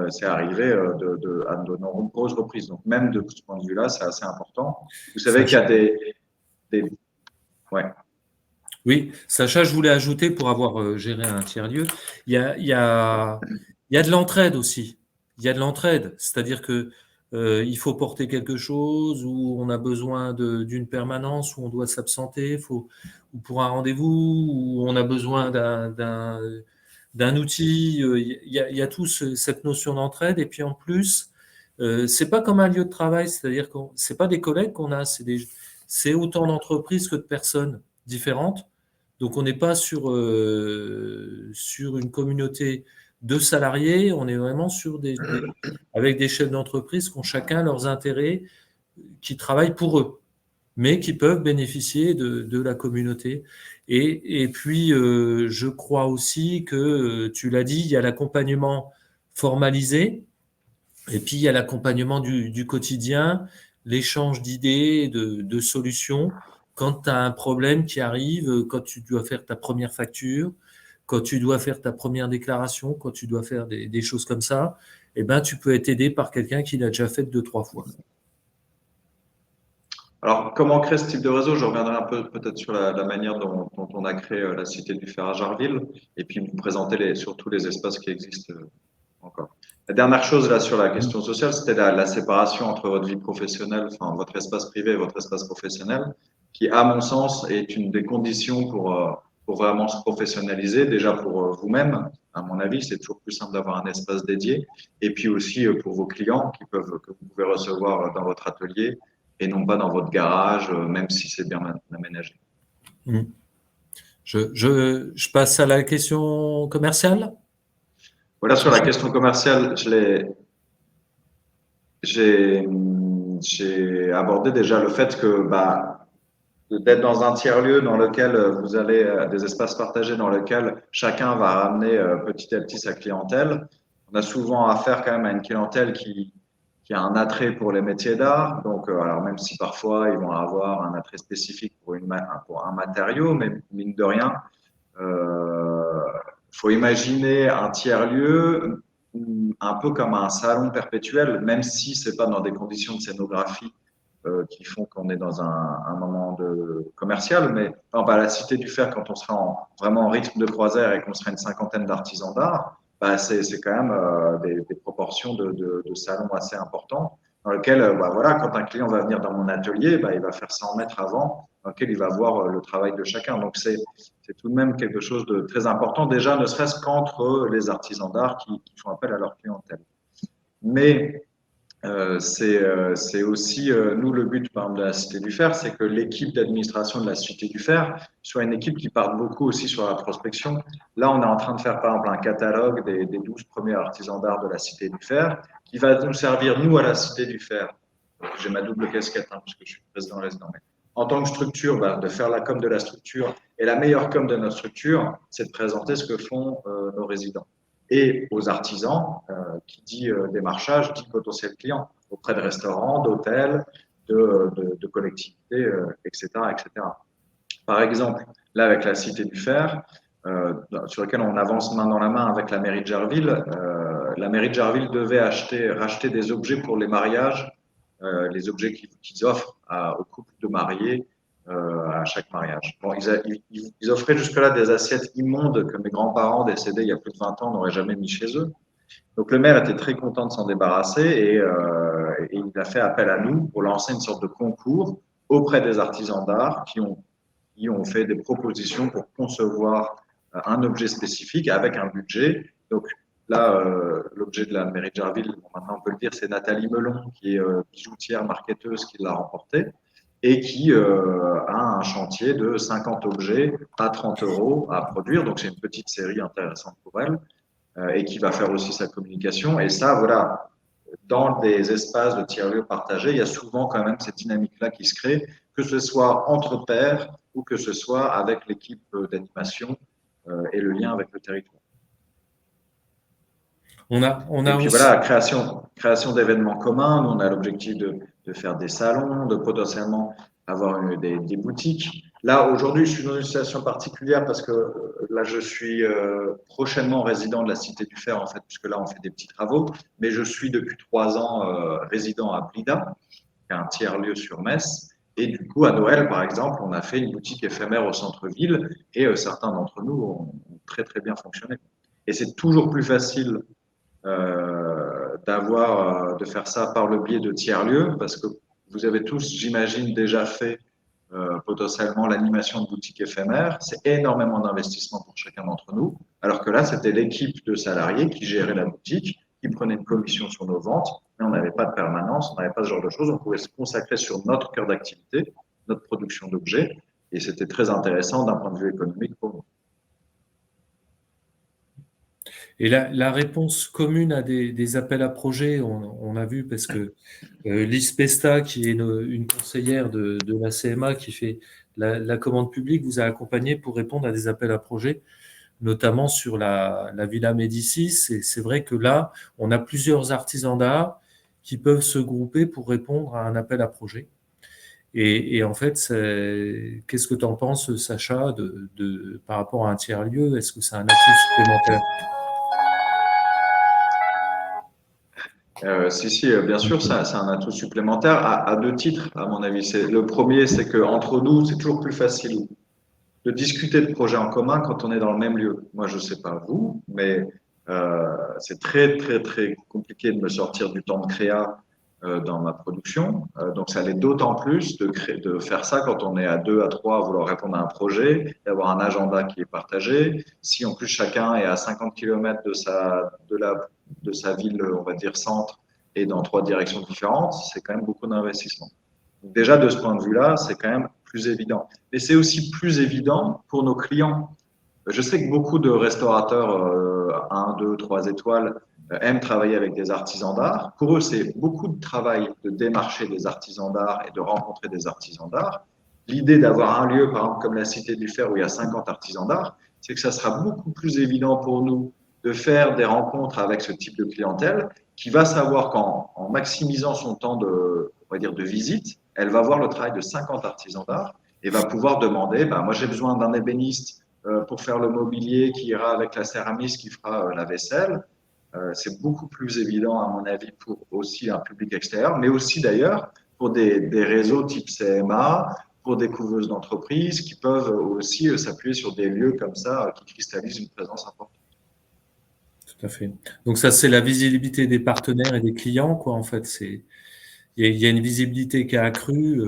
c'est arrivé à de nombreuses reprises. Donc, même de ce point de vue-là, c'est assez important. Vous savez qu'il y a des... Ouais. Oui, Sacha, je voulais ajouter pour avoir géré un tiers-lieu, il y a de l'entraide aussi. Il y a de l'entraide, c'est-à-dire que il faut porter quelque chose, ou on a besoin d'une permanence, où on doit s'absenter, ou pour un rendez-vous, ou on a besoin d'un outil. Il y a cette notion d'entraide. Et puis en plus, c'est pas comme un lieu de travail, c'est-à-dire que c'est pas des collègues qu'on a, c'est autant d'entreprises que de personnes différentes. Donc, on n'est pas sur une communauté de salariés, on est vraiment avec des chefs d'entreprise qui ont chacun leurs intérêts, qui travaillent pour eux, mais qui peuvent bénéficier de la communauté. Et puis, je crois aussi que, tu l'as dit, il y a l'accompagnement formalisé, et puis il y a l'accompagnement du quotidien, l'échange d'idées, de solutions. Quand tu as un problème qui arrive, quand tu dois faire ta première facture, quand tu dois faire ta première déclaration, quand tu dois faire des choses comme ça, eh ben, tu peux être aidé par quelqu'un qui l'a déjà fait 2, 3 fois. Alors, comment créer ce type de réseau? Je reviendrai un peu peut-être sur la manière dont on a créé la Cité du Fer à Jarville et puis vous présenter surtout les espaces qui existent encore. La dernière chose là sur la question sociale, c'était la séparation entre votre vie professionnelle, enfin votre espace privé et votre espace professionnel, qui, à mon sens, est une des conditions pour vraiment se professionnaliser. Déjà pour vous-même, à mon avis, c'est toujours plus simple d'avoir un espace dédié. Et puis aussi pour vos clients que vous pouvez recevoir dans votre atelier et non pas dans votre garage, même si c'est bien aménagé. Mmh. Je passe à la question commerciale. Voilà, sur la question commerciale, j'ai abordé déjà le fait que bah, d'être dans un tiers-lieu dans lequel vous allez des espaces partagés dans lequel chacun va ramener petit à petit sa clientèle. On a souvent affaire quand même à une clientèle qui a un attrait pour les métiers d'art. Donc, alors même si parfois ils vont avoir un attrait spécifique pour un matériau, mais mine de rien, faut imaginer un tiers-lieu un peu comme un salon perpétuel, même si c'est pas dans des conditions de scénographie qui font qu'on est dans un moment commercial. Mais par exemple, à la Cité du Fer, quand on sera vraiment en rythme de croisière et qu'on sera une cinquantaine d'artisans d'art, bah, c'est quand même des proportions de salons assez importants dans lequel, bah, voilà, quand un client va venir dans mon atelier, bah, il va faire 100 mètres avant, dans lequel il va voir le travail de chacun. Donc, c'est tout de même quelque chose de très important, déjà, ne serait-ce qu'entre les artisans d'art qui font appel à leur clientèle. Mais C'est aussi, nous, le but, par exemple, de la Cité du Fer, c'est que l'équipe d'administration de la Cité du Fer soit une équipe qui parte beaucoup aussi sur la prospection. Là, on est en train de faire, par exemple, un catalogue des 12 premiers artisans d'art de la Cité du Fer, qui va nous servir, nous, à la Cité du Fer. J'ai ma double casquette, hein, parce que je suis président résident. Mais en tant que structure, de faire la com de la structure. Et la meilleure com de notre structure, c'est de présenter ce que font nos résidents. Et aux artisans, qui dit démarchage, dit potentiel client, auprès de restaurants, d'hôtels, de collectivités, etc., etc. Par exemple, là, avec la Cité du Fer, sur laquelle on avance main dans la main avec la mairie de Gerville, la mairie de Gerville devait racheter des objets pour les mariages, les objets qu'ils offrent aux couples de mariés à chaque mariage. Bon, ils offraient jusque-là des assiettes immondes que mes grands-parents décédés il y a plus de 20 ans n'auraient jamais mis chez eux. Donc le maire était très content de s'en débarrasser et il a fait appel à nous pour lancer une sorte de concours auprès des artisans d'art qui ont fait des propositions pour concevoir un objet spécifique avec un budget. Donc là, l'objet de la mairie de Gerville, maintenant on peut le dire, c'est Nathalie Melon, qui est bijoutière, marketeuse, qui l'a remporté et qui a un chantier de 50 objets à 30 € à produire. Donc c'est une petite série intéressante pour elle et qui va faire aussi sa communication. Et ça, voilà, dans des espaces de tiers-lieux partagés, il y a souvent quand même cette dynamique-là qui se crée, que ce soit entre pairs ou que ce soit avec l'équipe d'animation et le lien avec le territoire. On a Et puis aussi. voilà, création d'événements communs. Nous, on a l'objectif de faire des salons, de potentiellement avoir des boutiques. Là, aujourd'hui, je suis dans une situation particulière parce que là, je suis prochainement résident de la Cité du Fer, en fait, puisque là, on fait des petits travaux. Mais je suis depuis 3 ans résident à Blida, qui est un tiers-lieu sur Metz. Et du coup, à Noël, par exemple, on a fait une boutique éphémère au centre-ville et certains d'entre nous ont très, très bien fonctionné. Et c'est toujours plus facile de faire ça par le biais de tiers-lieux, parce que vous avez tous, j'imagine, déjà fait potentiellement l'animation de boutiques éphémères. C'est énormément d'investissement pour chacun d'entre nous, alors que là, c'était l'équipe de salariés qui gérait la boutique, qui prenait une commission sur nos ventes, mais on n'avait pas de permanence, on n'avait pas ce genre de choses, on pouvait se consacrer sur notre cœur d'activité, notre production d'objets, et c'était très intéressant d'un point de vue économique pour nous. Et la réponse commune à des appels à projets, on a vu parce que Lise Pesta, qui est une conseillère de la CMA, qui fait la commande publique, vous a accompagné pour répondre à des appels à projets, notamment sur la Villa Médicis. Et c'est vrai que là, on a plusieurs artisans d'art qui peuvent se grouper pour répondre à un appel à projet. Et en fait, qu'est-ce que tu en penses, Sacha, par rapport à un tiers-lieu? Est-ce que c'est un atout supplémentaire? Si, bien sûr, ça, c'est un atout supplémentaire à deux titres, à mon avis. Le premier, c'est qu'entre nous, c'est toujours plus facile de discuter de projets en commun quand on est dans le même lieu. Moi, je ne sais pas vous, mais c'est très, très, très compliqué de me sortir du temps de créa dans ma production. Donc, ça l'est d'autant plus de faire ça quand on est à 2, à 3 à vouloir répondre à un projet, d'avoir un agenda qui est partagé. Si en plus chacun est à 50 km de sa ville, on va dire centre, et dans 3 directions différentes, c'est quand même beaucoup d'investissement. Donc déjà, de ce point de vue-là, c'est quand même plus évident. Mais c'est aussi plus évident pour nos clients. Je sais que beaucoup de restaurateurs 1, 2, 3 étoiles aiment travailler avec des artisans d'art. Pour eux, c'est beaucoup de travail de démarcher des artisans d'art et de rencontrer des artisans d'art. L'idée d'avoir un lieu, par exemple, comme la Cité du Fer, où il y a 50 artisans d'art, c'est que ça sera beaucoup plus évident pour nous de faire des rencontres avec ce type de clientèle qui va savoir qu'en maximisant son temps on va dire, de visite, elle va voir le travail de 50 artisans d'art et va pouvoir demander, moi j'ai besoin d'un ébéniste pour faire le mobilier qui ira avec la céramiste qui fera la vaisselle. C'est beaucoup plus évident, à mon avis, pour aussi un public extérieur, mais aussi d'ailleurs pour des réseaux type CMA, pour des couveuses d'entreprises qui peuvent aussi s'appuyer sur des lieux comme ça qui cristallisent une présence importante. Tout à fait. Donc ça, c'est la visibilité des partenaires et des clients, quoi. En fait, il y a une visibilité qui a accrue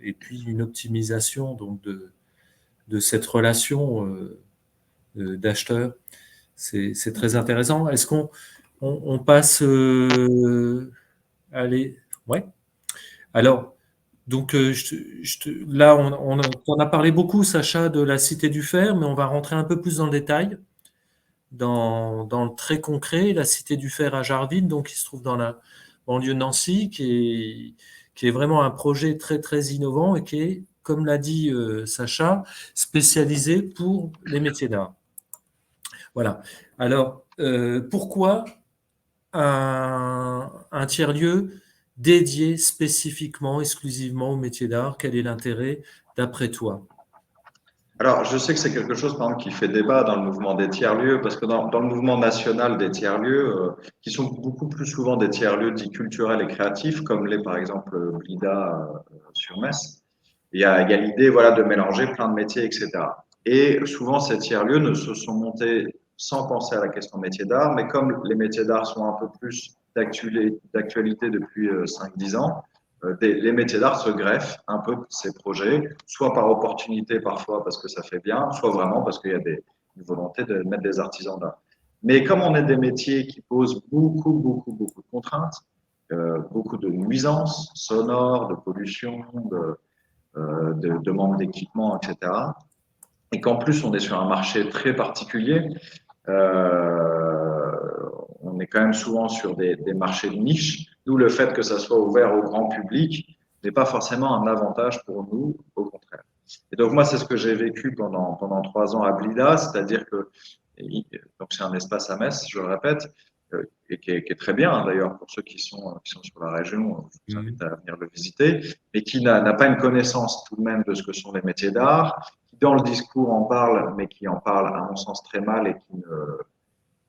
et puis une optimisation donc de cette relation d'acheteur. C'est très intéressant. Est-ce qu'on passe Allez, ouais. Alors, donc, là, on a parlé beaucoup, Sacha, de la Cité du Fer, mais on va rentrer un peu plus dans le détail, dans le très concret. La Cité du Fer à Jarville, donc, qui se trouve dans la banlieue de Nancy, qui est vraiment un projet très, très innovant et qui est, comme l'a dit Sacha, spécialisé pour les métiers d'art. Voilà. Alors, pourquoi un tiers-lieu dédié spécifiquement, exclusivement au métier d'art? Quel est l'intérêt d'après toi? Alors, je sais que c'est quelque chose, par exemple, qui fait débat dans le mouvement des tiers-lieux, parce que dans le mouvement national des tiers-lieux, qui sont beaucoup plus souvent des tiers-lieux dits culturels et créatifs, comme l'est par exemple Blida sur Metz, il y a l'idée voilà, de mélanger plein de métiers, etc. Et souvent, ces tiers-lieux ne se sont montés sans penser à la question métier d'art, mais comme les métiers d'art sont un peu plus d'actualité depuis 5-10 ans, les métiers d'art se greffent un peu de ces projets, soit par opportunité parfois parce que ça fait bien, soit vraiment parce qu'il y a une volonté de mettre des artisans d'art. Mais comme on est des métiers qui posent beaucoup de contraintes, beaucoup de nuisances sonores, de pollution, de manque d'équipement, etc., et qu'en plus on est sur un marché très particulier, euh, on est quand même souvent sur des marchés de niche, d'où le fait que ça soit ouvert au grand public n'est pas forcément un avantage pour nous, au contraire. Et donc moi, c'est ce que j'ai vécu pendant 3 ans à Blida, c'est-à-dire que donc c'est un espace à Metz, je le répète, et qui est très bien hein, d'ailleurs pour ceux qui sont sur la région, je vous invite à venir le visiter, mais qui n'a pas une connaissance tout de même de ce que sont les métiers d'art, qui dans le discours en parle, mais qui en parle à mon sens très mal et qui ne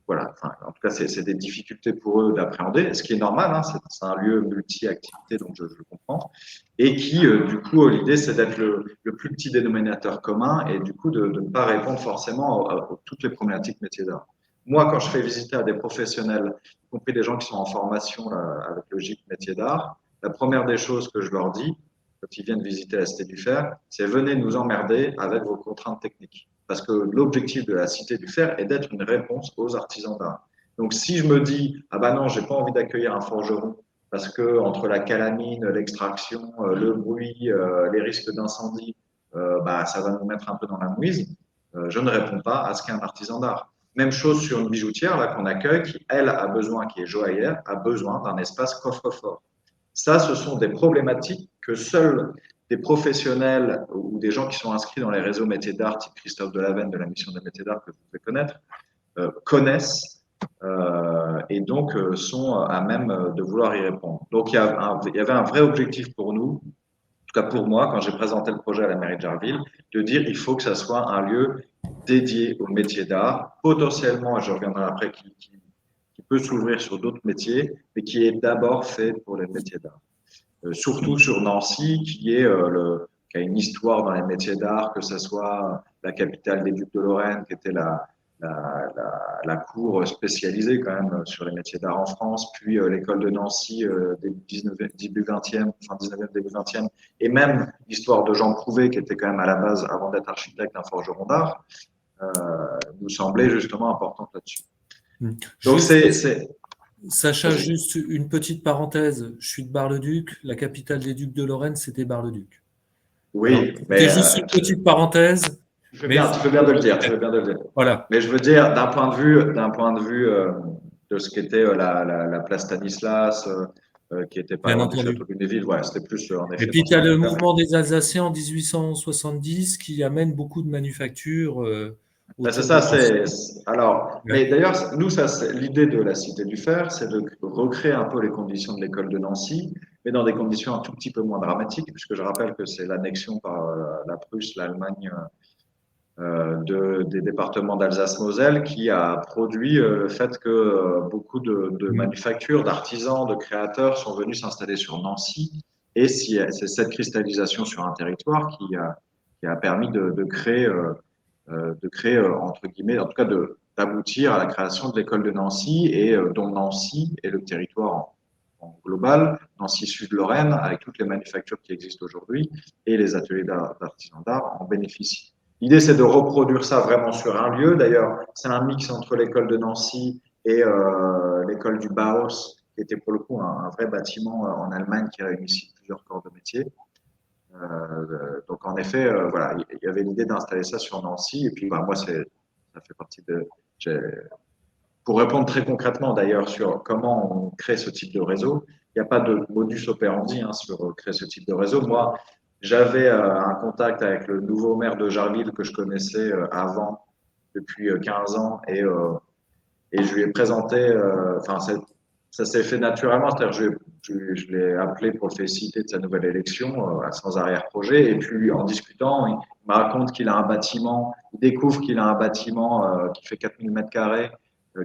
voilà, enfin, en tout cas, c'est des difficultés pour eux d'appréhender, ce qui est normal, hein, c'est un lieu multi-activité, donc je le comprends, et qui, du coup, l'idée, c'est d'être le plus petit dénominateur commun et du coup, de ne pas répondre forcément à toutes les problématiques métiers d'art. Moi, quand je fais visiter à des professionnels, y compris des gens qui sont en formation là, avec le GIP métier d'art, la première des choses que je leur dis, quand ils viennent visiter la Cité du Fer, c'est venez nous emmerder avec vos contraintes techniques. Parce que l'objectif de la Cité du Fer est d'être une réponse aux artisans d'art. Donc si je me dis, ah bah non, j'ai pas envie d'accueillir un forgeron, parce que entre la calamine, l'extraction, le bruit, les risques d'incendie, bah, ça va nous mettre un peu dans la mouise, je ne réponds pas à ce qu'est un artisan d'art. Même chose sur une bijoutière là qu'on accueille, qui elle a besoin, qui est joaillière, a besoin d'un espace coffre-fort. Ça, ce sont des problématiques que seuls des professionnels ou des gens qui sont inscrits dans les réseaux métiers d'art, type Christophe Delavenne de la mission des métiers d'art que vous pouvez connaître, connaissent et donc sont à même de vouloir y répondre. Donc il y avait un vrai objectif pour nous, en tout cas pour moi, quand j'ai présenté le projet à la mairie de Jarville, de dire il faut que ça soit un lieu dédié aux métiers d'art, potentiellement, et je reviendrai après, qui peut s'ouvrir sur d'autres métiers, mais qui est d'abord fait pour les métiers d'art. Surtout sur Nancy, qui a une histoire dans les métiers d'art, que ce soit la capitale des Ducs de Lorraine, qui était la cour spécialisée quand même sur les métiers d'art en France, puis l'école de Nancy début 20e, fin 19e, début 20e, et même l'histoire de Jean Prouvé, qui était quand même à la base, avant d'être architecte, un forgeron d'art, nous semblait justement importante là-dessus. Donc Sacha, juste une petite parenthèse. Je suis de Bar-le-Duc. La capitale des Ducs de Lorraine, c'était Bar-le-Duc. Oui, mais c'est juste une petite parenthèse. Tu fais bien de le dire. Voilà. Mais je veux dire, d'un point de vue de ce qu'était la place Stanislas, qui était pas loin du château de Lunéville, ouais, c'était plus en effet. Et puis, tu as le mouvement des Alsaciens en 1870 qui amène beaucoup de manufactures. C'est ça, alors. Ouais. Mais d'ailleurs, nous, l'idée de la Cité du Fer, c'est de recréer un peu les conditions de l'école de Nancy, mais dans des conditions un tout petit peu moins dramatiques, puisque je rappelle que c'est l'annexion par la Prusse, l'Allemagne, des départements d'Alsace-Moselle qui a produit le fait que beaucoup de manufactures, d'artisans, de créateurs sont venus s'installer sur Nancy. Et c'est cette cristallisation sur un territoire qui a permis de créer, entre guillemets, en tout cas d'aboutir à la création de l'école de Nancy et dont Nancy est le territoire en global, Nancy Sud-Lorraine, avec toutes les manufactures qui existent aujourd'hui et les ateliers d'artisans d'art en bénéficient. L'idée, c'est de reproduire ça vraiment sur un lieu. D'ailleurs, c'est un mix entre l'école de Nancy et l'école du Bauhaus, qui était pour le coup un vrai bâtiment en Allemagne qui réunissait plusieurs corps de métier. Donc en effet, voilà, il y avait l'idée d'installer ça sur Nancy. Et puis moi, ça fait partie de. Pour répondre très concrètement d'ailleurs sur comment on crée ce type de réseau, il n'y a pas de modus operandi sur créer ce type de réseau. Moi, j'avais un contact avec le nouveau maire de Jarville que je connaissais avant, depuis 15 ans, et je lui ai présenté, enfin, ça s'est fait naturellement, c'est-à-dire je l'ai appelé pour le féliciter de sa nouvelle élection, sans arrière-projet, et puis en discutant, il me raconte qu'il a un bâtiment, il découvre qu'il a un bâtiment qui fait 4000 mètres carrés,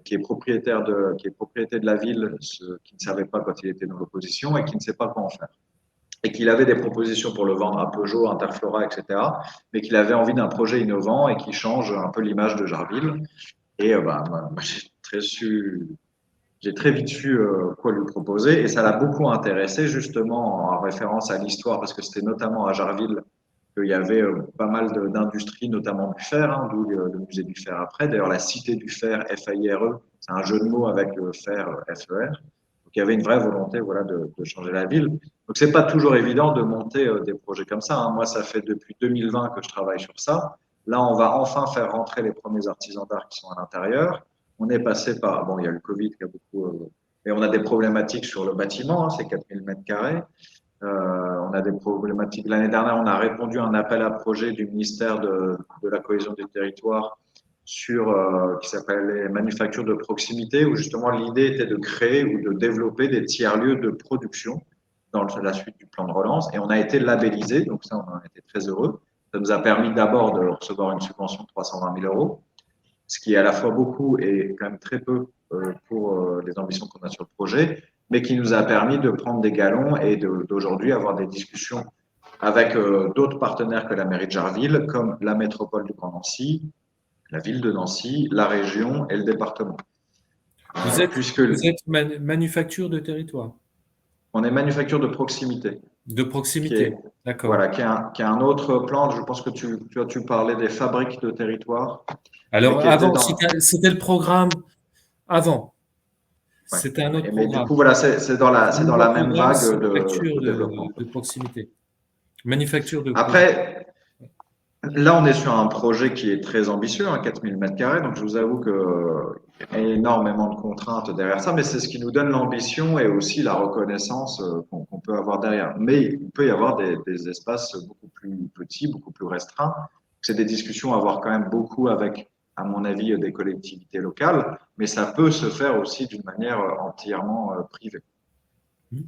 qui est propriété de la ville, ce qu'il ne savait pas quand il était dans l'opposition, et qui ne sait pas quoi en faire. Et qu'il avait des propositions pour le vendre à Peugeot, Interflora, etc., mais qu'il avait envie d'un projet innovant et qui change un peu l'image de Jarville. Et moi, j'ai très vite su quoi lui proposer et ça l'a beaucoup intéressé justement en référence à l'histoire parce que c'était notamment à Jarville qu'il y avait pas mal d'industries, notamment du fer, hein, d'où le musée du fer après. D'ailleurs, la cité du fer, FAIRE, c'est un jeu de mots avec le fer, FER. Donc, il y avait une vraie volonté voilà, de changer la ville. Donc, c'est pas toujours évident de monter des projets comme ça. Hein. Moi, ça fait depuis 2020 que je travaille sur ça. Là, on va enfin faire rentrer les premiers artisans d'art qui sont à l'intérieur. On est passé par, bon, il y a le Covid qui a beaucoup, et on a des problématiques sur le bâtiment, hein, c'est 4000 mètres carrés. On a des problématiques. L'année dernière, on a répondu à un appel à projet du ministère de la cohésion des territoires qui s'appelle les manufactures de proximité, où justement l'idée était de créer ou de développer des tiers-lieux de production dans la suite du plan de relance. Et on a été labellisé, donc ça, on en a été très heureux. Ça nous a permis d'abord de recevoir une subvention de 320 000 euros, ce qui est à la fois beaucoup et quand même très peu pour les ambitions qu'on a sur le projet, mais qui nous a permis de prendre des galons et d'aujourd'hui avoir des discussions avec d'autres partenaires que la mairie de Jarville, comme la métropole du Grand Nancy, la ville de Nancy, la région et le département. Vous êtes manufacture de territoire, On est manufacture de proximité. de proximité, d'accord. Voilà, qui est un autre plan. Je pense que tu parlais des fabriques de territoire. Alors, avant, c'était le programme avant. Ouais. C'était un autre mais programme. du coup, voilà, c'est dans la même vague de développement. De proximité. Manufacture de. Après, là, on est sur un projet qui est très ambitieux, hein, 4000 mètres carrés. Donc, je vous avoue qu'il y a énormément de contraintes derrière ça, mais c'est ce qui nous donne l'ambition et aussi la reconnaissance qu'on peut avoir derrière. Mais il peut y avoir des espaces beaucoup plus petits, beaucoup plus restreints. C'est des discussions à avoir quand même beaucoup avec, à mon avis, des collectivités locales, mais ça peut se faire aussi d'une manière entièrement privée.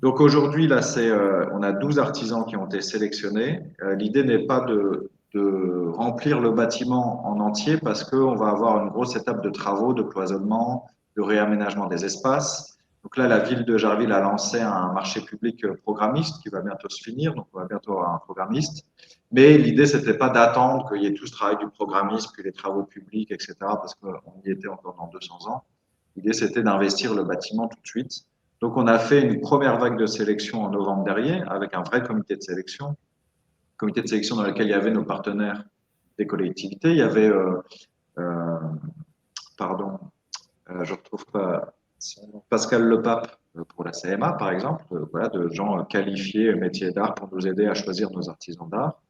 Donc aujourd'hui, là, on a 12 artisans qui ont été sélectionnés. L'idée n'est pas de remplir le bâtiment en entier parce qu'on va avoir une grosse étape de travaux, de cloisonnement, de réaménagement des espaces. Donc là, la ville de Jarville a lancé un marché public programmiste qui va bientôt se finir. Donc on va bientôt avoir un programmiste. Mais l'idée, c'était pas d'attendre qu'il y ait tout ce travail du programmisme, puis les travaux publics, etc. parce qu'on y était encore dans 200 ans. L'idée, c'était d'investir le bâtiment tout de suite. Donc, on a fait une première vague de sélection en novembre dernier avec un vrai comité de sélection dans lequel il y avait nos partenaires des collectivités. Il y avait, je retrouve pas son nom, Pascal Lepape pour la CMA, par exemple, voilà, de gens qualifiés métiers d'art pour nous aider à choisir nos artisans d'art,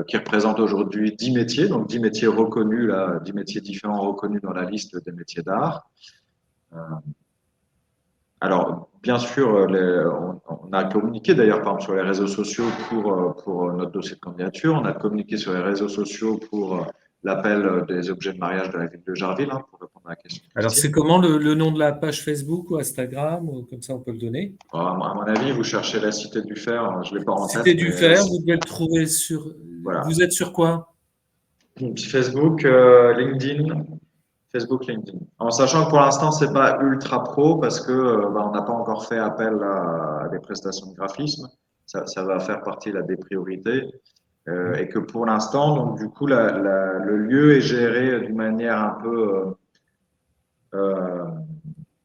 qui représentent aujourd'hui 10 métiers, donc 10 métiers reconnus, là, 10 métiers différents reconnus dans la liste des métiers d'art. Alors, bien sûr, on a communiqué d'ailleurs, par exemple, sur les réseaux sociaux pour notre dossier de candidature. On a communiqué sur les réseaux sociaux pour l'appel des objets de mariage de la ville de Jarville, hein, pour répondre à la question. Alors, c'est comment le nom de la page Facebook ou Instagram, ou comme ça on peut le donner? À mon avis, vous cherchez la Cité du Fer, je ne l'ai pas en tête. Cité du Fer, vous devez le trouver sur. Voilà. Vous êtes sur quoi? Facebook, LinkedIn. Facebook, LinkedIn. En sachant que pour l'instant, c'est pas ultra pro parce que on n'a pas encore fait appel à des prestations de graphisme. Ça va faire partie là, des priorités. Et que pour l'instant, donc du coup, le lieu est géré d'une manière un peu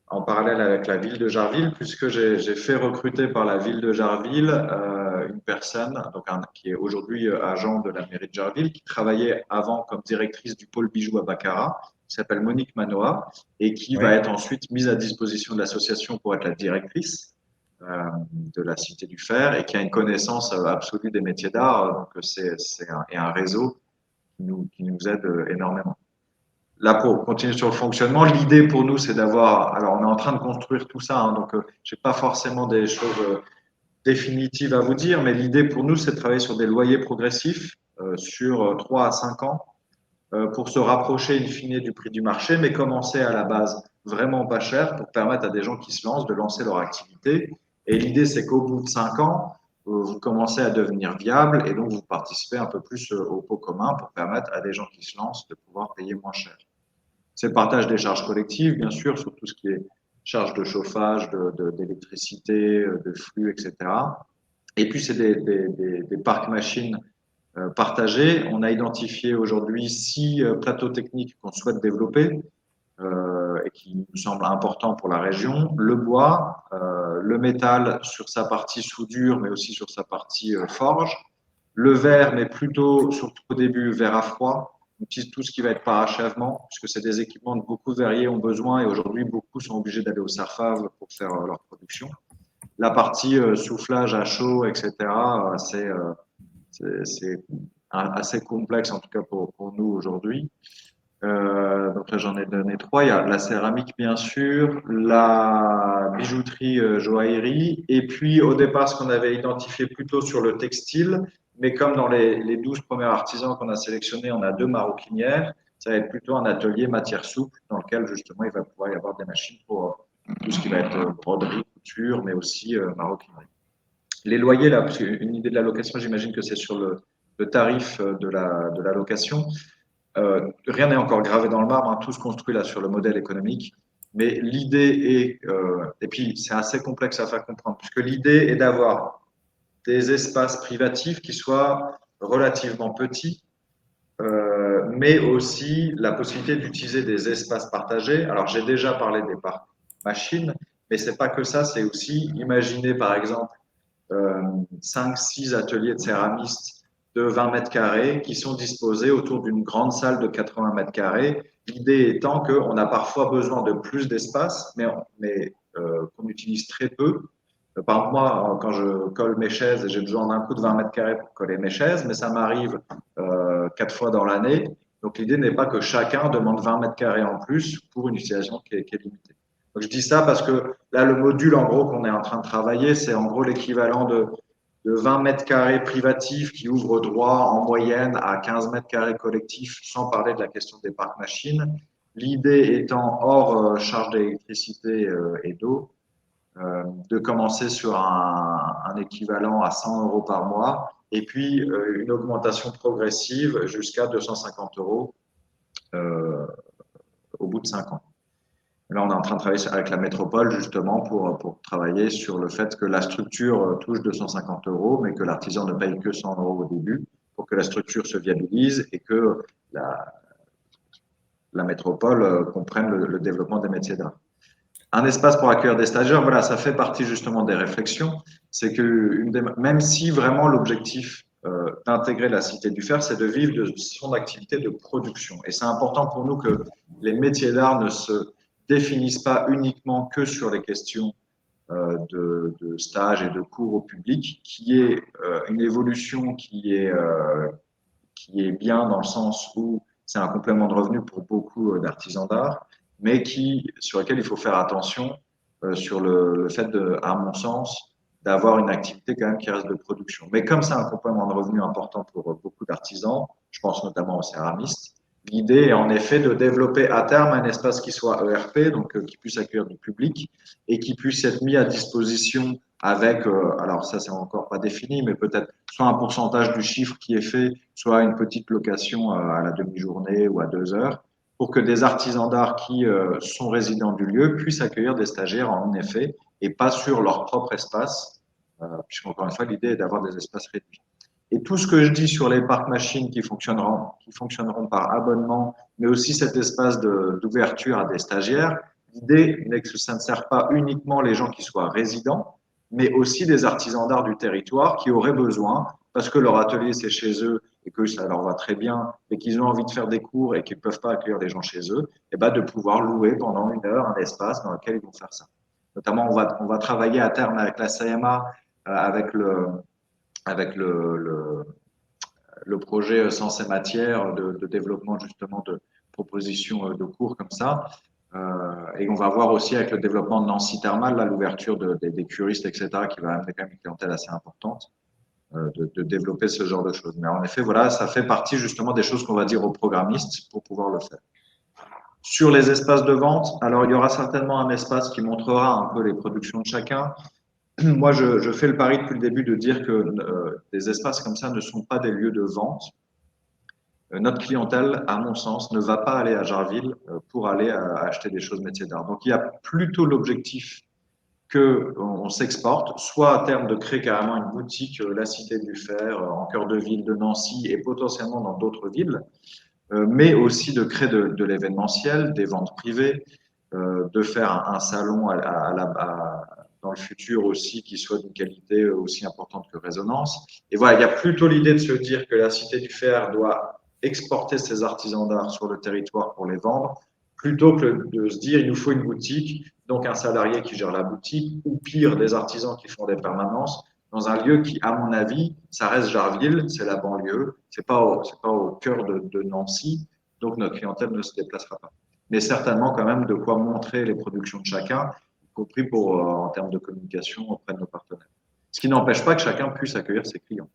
en parallèle avec la ville de Jarville, puisque j'ai fait recruter par la ville de Jarville une personne donc qui est aujourd'hui agent de la mairie de Jarville, qui travaillait avant comme directrice du pôle bijoux à Baccarat, qui s'appelle Monique Manoa et qui va être ensuite mise à disposition de l'association pour être la directrice de la Cité du Fer et qui a une connaissance absolue des métiers d'art. Donc, c'est un réseau qui nous aide énormément. Là, pour continuer sur le fonctionnement, l'idée pour nous, c'est d'avoir. Alors, on est en train de construire tout ça, donc je n'ai pas forcément des choses définitives à vous dire, mais l'idée pour nous, c'est de travailler sur des loyers progressifs sur 3 à 5 ans pour se rapprocher in fine du prix du marché, mais commencer à la base vraiment pas cher pour permettre à des gens qui se lancent de lancer leur activité. Et l'idée, c'est qu'au bout de 5 ans, vous commencez à devenir viable et donc vous participez un peu plus au pot commun pour permettre à des gens qui se lancent de pouvoir payer moins cher. C'est le partage des charges collectives, bien sûr, sur tout ce qui est charges de chauffage, d'électricité, de flux, etc. Et puis, c'est des parcs machines partagés. On a identifié aujourd'hui 6 plateaux techniques qu'on souhaite développer et qui nous semblent importants pour la région. Le bois, le métal sur sa partie soudure, mais aussi sur sa partie forge. Le verre, mais plutôt, surtout au début, verre à froid. Tout ce qui va être parachèvement, puisque c'est des équipements dont beaucoup de verriers ont besoin et aujourd'hui, beaucoup sont obligés d'aller au Cerfave pour faire leur production. La partie soufflage à chaud, etc., c'est assez complexe, en tout cas pour nous aujourd'hui. Donc là, j'en ai donné 3. Il y a la céramique, bien sûr, la bijouterie, joaillerie, et puis au départ, ce qu'on avait identifié plutôt sur le textile, mais comme dans les 12 premiers artisans qu'on a sélectionnés, on a 2 maroquinières, ça va être plutôt un atelier matière souple dans lequel justement il va pouvoir y avoir des machines pour tout ce qui va être broderie, couture, mais aussi maroquinerie. Les loyers, là, parce qu'une idée de la location, j'imagine que c'est sur le tarif de la location. Rien n'est encore gravé dans le marbre, hein, tout se construit là sur le modèle économique. Mais l'idée est, et puis c'est assez complexe à faire comprendre, puisque l'idée est d'avoir des espaces privatifs qui soient relativement petits, mais aussi la possibilité d'utiliser des espaces partagés. Alors j'ai déjà parlé des parcs machines, mais c'est pas que ça, c'est aussi imaginer par exemple 5-6 ateliers de céramistes de 20 mètres carrés qui sont disposés autour d'une grande salle de 80 mètres carrés. L'idée étant qu'on a parfois besoin de plus d'espace, mais qu'on utilise très peu. Par exemple, moi, quand je colle mes chaises, j'ai besoin d'un coup de 20 mètres carrés pour coller mes chaises, mais ça m'arrive 4 fois dans l'année. Donc l'idée n'est pas que chacun demande 20 mètres carrés en plus pour une utilisation qui est limitée. Donc, je dis ça parce que là, le module, en gros, qu'on est en train de travailler, c'est en gros l'équivalent de 20 mètres carrés privatifs qui ouvrent droit en moyenne à 15 mètres carrés collectifs, sans parler de la question des parcs machines. L'idée étant, hors charge d'électricité et d'eau, de commencer sur un équivalent à 100 € par mois et puis une augmentation progressive jusqu'à 250 € au bout de 5 ans. Là, on est en train de travailler avec la métropole justement pour travailler sur le fait que la structure touche 250 €, mais que l'artisan ne paye que 100 € au début pour que la structure se viabilise et que la métropole comprenne le développement des métiers d'art. Un espace pour accueillir des stagiaires, voilà, ça fait partie justement des réflexions. C'est que même si vraiment l'objectif d'intégrer la Cité du Fer, c'est de vivre de son activité de production. Et c'est important pour nous que les métiers d'art ne se définissent pas uniquement que sur les questions de stage et de cours au public, qui est une évolution qui est bien dans le sens où c'est un complément de revenu pour beaucoup d'artisans d'art, mais sur lequel il faut faire attention sur le fait, à mon sens, d'avoir une activité quand même qui reste de production. Mais comme c'est un complément de revenu important pour beaucoup d'artisans, je pense notamment aux céramistes, l'idée est en effet de développer à terme un espace qui soit ERP, donc qui puisse accueillir du public et qui puisse être mis à disposition avec, alors ça c'est encore pas défini, mais peut-être soit un pourcentage du chiffre qui est fait, soit une petite location à la demi-journée ou à 2 heures, pour que des artisans d'art qui sont résidents du lieu puissent accueillir des stagiaires en effet, et pas sur leur propre espace, puisqu'encore une fois, l'idée est d'avoir des espaces réduits. Et tout ce que je dis sur les parcs machines qui fonctionneront par abonnement, mais aussi cet espace d'ouverture à des stagiaires, l'idée n'est que ça ne sert pas uniquement les gens qui soient résidents, mais aussi des artisans d'art du territoire qui auraient besoin, parce que leur atelier c'est chez eux et que ça leur va très bien et qu'ils ont envie de faire des cours et qu'ils ne peuvent pas accueillir des gens chez eux, et ben de pouvoir louer pendant 1 heure un espace dans lequel ils vont faire ça. Notamment, on va travailler à terme avec la CMA, avec le projet Sens et Matière de développement justement de propositions de cours comme ça. Et on va voir aussi avec le développement de Nancy Thermal, là, l'ouverture des curistes, etc., qui va amener quand même une clientèle assez importante, de développer ce genre de choses. Mais en effet, voilà, ça fait partie justement des choses qu'on va dire aux programmistes pour pouvoir le faire. Sur les espaces de vente, alors il y aura certainement un espace qui montrera un peu les productions de chacun. Moi, je fais le pari depuis le début de dire que des espaces comme ça ne sont pas des lieux de vente. Notre clientèle, à mon sens, ne va pas aller à Jarville pour aller acheter des choses métiers d'art. Donc, il y a plutôt l'objectif qu'on s'exporte, soit à terme de créer carrément une boutique, la Cité du Fer, en cœur de ville de Nancy et potentiellement dans d'autres villes, mais aussi de créer de l'événementiel, des ventes privées, de faire un salon dans le futur aussi qui soit d'une qualité aussi importante que Résonance. Et voilà, il y a plutôt l'idée de se dire que la Cité du Fer doit exporter ses artisans d'art sur le territoire pour les vendre, plutôt que de se dire il nous faut une boutique, donc un salarié qui gère la boutique, ou pire, des artisans qui font des permanences, dans un lieu qui, à mon avis, ça reste Jarville, c'est la banlieue, c'est pas au cœur de Nancy, donc notre clientèle ne se déplacera pas. Mais certainement quand même de quoi montrer les productions de chacun, y compris en termes de communication auprès de nos partenaires. Ce qui n'empêche pas que chacun puisse accueillir ses clients.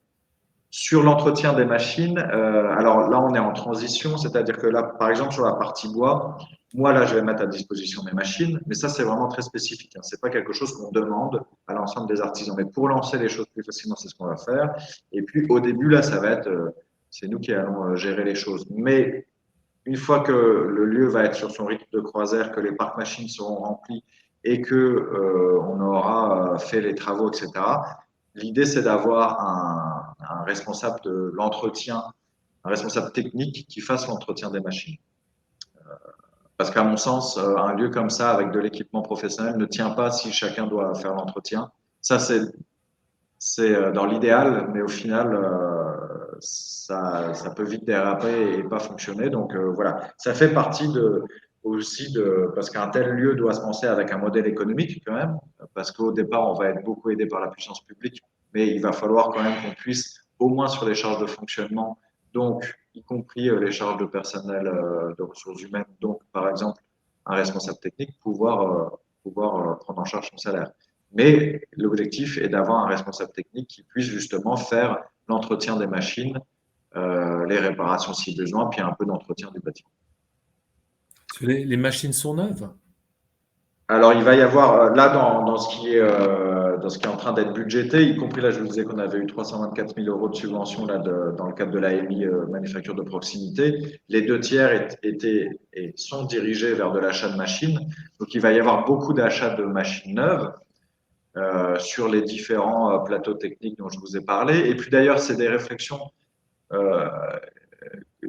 Sur l'entretien des machines, alors là, on est en transition, c'est-à-dire que là, par exemple, sur la partie bois, moi, là, je vais mettre à disposition mes machines, mais ça, c'est vraiment très spécifique. Hein. C'est pas quelque chose qu'on demande à l'ensemble des artisans. Mais pour lancer les choses plus facilement, c'est ce qu'on va faire. Et puis, au début, là, ça va être, c'est nous qui allons gérer les choses. Mais une fois que le lieu va être sur son rythme de croisière, que les parcs machines seront remplis et que on aura fait les travaux, etc., l'idée, c'est d'avoir un responsable de l'entretien, un responsable technique qui fasse l'entretien des machines. Parce qu'à mon sens, un lieu comme ça, avec de l'équipement professionnel, ne tient pas si chacun doit faire l'entretien. Ça, c'est dans l'idéal, mais au final, ça peut vite déraper et pas fonctionner. Donc voilà, ça fait partie aussi parce qu'un tel lieu doit se penser avec un modèle économique quand même, parce qu'au départ, on va être beaucoup aidé par la puissance publique, mais il va falloir quand même qu'on puisse, au moins sur les charges de fonctionnement, donc y compris les charges de personnel, de ressources humaines, donc par exemple un responsable technique, pouvoir prendre en charge son salaire. Mais l'objectif est d'avoir un responsable technique qui puisse justement faire l'entretien des machines, les réparations si besoin, puis un peu d'entretien du bâtiment. Les machines sont neuves? Alors, il va y avoir, là, dans ce qui est en train d'être budgété, y compris là, je vous disais qu'on avait eu 324 000 euros de subvention là, dans le cadre de l'AMI manufacture de proximité. Les 2 tiers étaient et sont dirigés vers de l'achat de machines. Donc, il va y avoir beaucoup d'achats de machines neuves. Sur les différents plateaux techniques dont je vous ai parlé. Et puis d'ailleurs, c'est des réflexions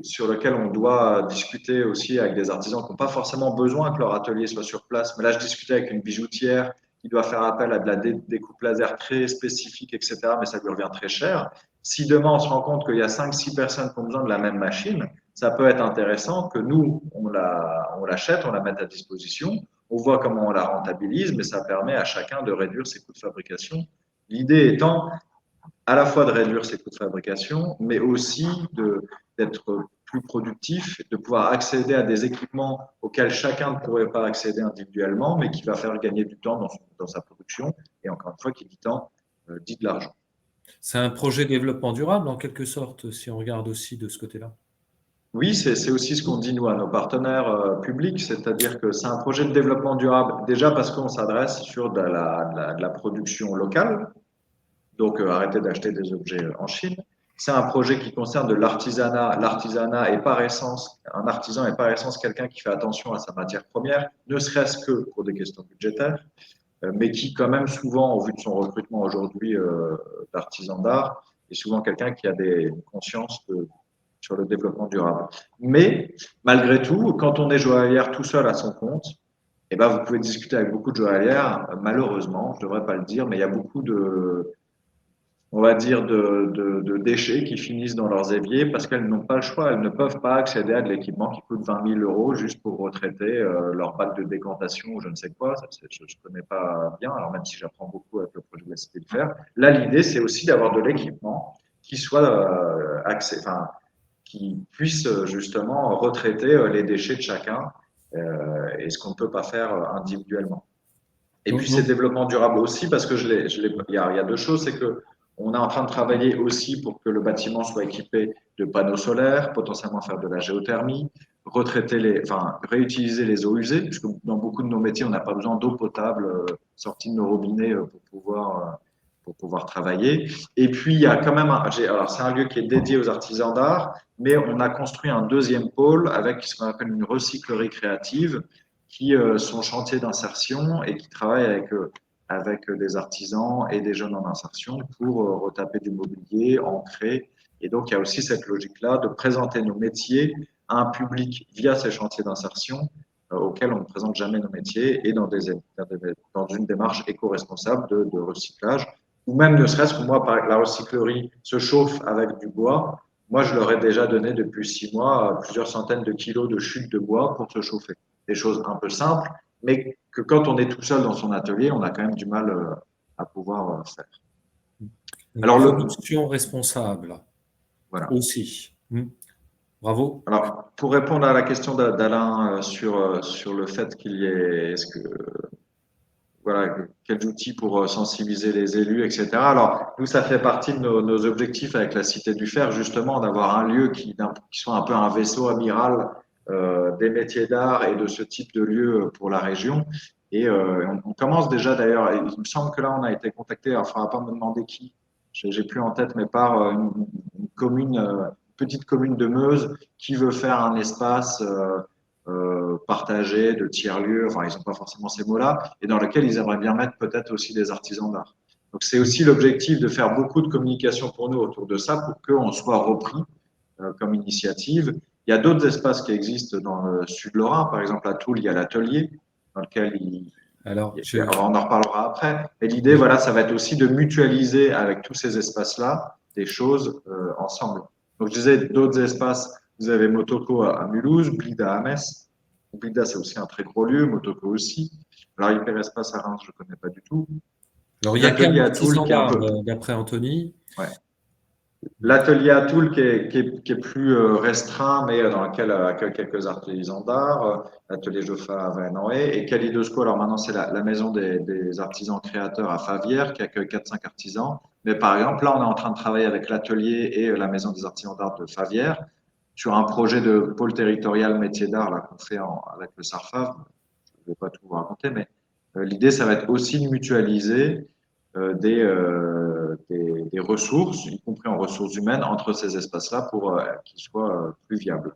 sur lesquelles on doit discuter aussi avec des artisans qui n'ont pas forcément besoin que leur atelier soit sur place. Mais là, je discutais avec une bijoutière qui doit faire appel à de la découpe laser très spécifique, etc. Mais ça lui revient très cher. Si demain, on se rend compte qu'il y a 5-6 personnes qui ont besoin de la même machine, ça peut être intéressant que nous, on l'achète, on la mette à disposition. On voit comment on la rentabilise, mais ça permet à chacun de réduire ses coûts de fabrication. L'idée étant à la fois de réduire ses coûts de fabrication, mais aussi d'être plus productif, de pouvoir accéder à des équipements auxquels chacun ne pourrait pas accéder individuellement, mais qui va faire gagner du temps dans sa production. Et encore une fois, qui dit temps, dit de l'argent. C'est un projet de développement durable, en quelque sorte, si on regarde aussi de ce côté-là. Oui, c'est aussi ce qu'on dit, nous, à nos partenaires publics, c'est-à-dire que c'est un projet de développement durable, déjà parce qu'on s'adresse sur de la production locale, donc arrêter d'acheter des objets en Chine. C'est un projet qui concerne de l'artisanat. L'artisanat est par essence, un artisan est par essence quelqu'un qui fait attention à sa matière première, ne serait-ce que pour des questions budgétaires, mais qui quand même souvent, au vu de son recrutement aujourd'hui d'artisan d'art, est souvent quelqu'un qui a une conscience sur le développement durable. Mais malgré tout, quand on est joaillière tout seul à son compte, eh ben, vous pouvez discuter avec beaucoup de joaillières. Malheureusement, je ne devrais pas le dire, mais il y a beaucoup on va dire, de déchets qui finissent dans leurs éviers parce qu'elles n'ont pas le choix. Elles ne peuvent pas accéder à de l'équipement qui coûte 20 000 euros juste pour retraiter leur bac de décantation ou je ne sais quoi. Je ne connais pas bien, alors même si j'apprends beaucoup avec le projet de la Cité du Fer. Là, l'idée, c'est aussi d'avoir de l'équipement qui soit enfin, qui puisse justement retraiter les déchets de chacun et ce qu'on ne peut pas faire individuellement. Et puis c'est Donc, développement durable aussi parce que il y a deux choses, c'est que on est en train de travailler aussi pour que le bâtiment soit équipé de panneaux solaires, potentiellement faire de la géothermie, enfin réutiliser les eaux usées, puisque dans beaucoup de nos métiers on n'a pas besoin d'eau potable sortie de nos robinets pour pouvoir travailler. Et puis il y a quand même alors c'est un lieu qui est dédié aux artisans d'art, mais on a construit un deuxième pôle avec ce qu'on appelle une recyclerie créative qui sont chantiers d'insertion et qui travaillent avec des artisans et des jeunes en insertion pour retaper du mobilier, ancrer. Et donc, il y a aussi cette logique-là de présenter nos métiers à un public via ces chantiers d'insertion auxquels on ne présente jamais nos métiers et dans une démarche éco-responsable de recyclage. Ou même ne serait-ce que moi, la recyclerie se chauffe avec du bois. Moi, je leur ai déjà donné depuis 6 mois plusieurs centaines de kilos de chutes de bois pour se chauffer. Des choses un peu simples, mais que quand on est tout seul dans son atelier, on a quand même du mal à pouvoir faire. une Alors, production responsable voilà. aussi. Bravo. Alors, pour répondre à la question d'Alain sur le fait qu'il y ait, voilà, quels outils pour sensibiliser les élus, etc. Alors, nous, ça fait partie de nos objectifs avec la Cité du Fer, justement, d'avoir un lieu qui soit un peu un vaisseau amiral des métiers d'art et de ce type de lieu pour la région. Et on commence déjà d'ailleurs, il me semble que là, on a été contacté, il ne faudra pas me demander qui, j'ai plus en tête, mais par une commune, petite commune de Meuse qui veut faire un espace partagé de tiers-lieux, enfin ils n'ont pas forcément ces mots-là, et dans lequel ils aimeraient bien mettre peut-être aussi des artisans d'art. Donc c'est aussi l'objectif de faire beaucoup de communication pour nous autour de ça, pour qu'on soit repris comme initiative. Il y a d'autres espaces qui existent dans le sud Lorrain, par exemple à Toul, il y a l'atelier, dans lequel Alors, on en reparlera après. Et l'idée, voilà, ça va être aussi de mutualiser avec tous ces espaces-là des choses ensemble. Donc je disais d'autres espaces, vous avez Motoko à Mulhouse, Blida à Metz. Blida, c'est aussi un très gros lieu, Motoko aussi. Alors, Hyperespace à Reims, je ne connais pas du tout. alors, il y a qu'un L'atelier à Toul artisan qui est un d'art, peu. d'après Anthony. Ouais. L'atelier à Toul qui est plus restreint, mais dans lequel accueille quelques artisans d'art. L'atelier Joffa à Varennes et Kaleidoscope. Alors maintenant, c'est la maison des artisans créateurs à Favières qui accueille 4-5 artisans. Mais par exemple, là, on est en train de travailler avec l'atelier et la maison des artisans d'art de Favières sur un projet de pôle territorial métier d'art là qu'on fait avec le SARFAV. Je ne vais pas tout vous raconter, mais l'idée, ça va être aussi de mutualiser des ressources, y compris en ressources humaines, entre ces espaces-là pour qu'ils soient plus viables.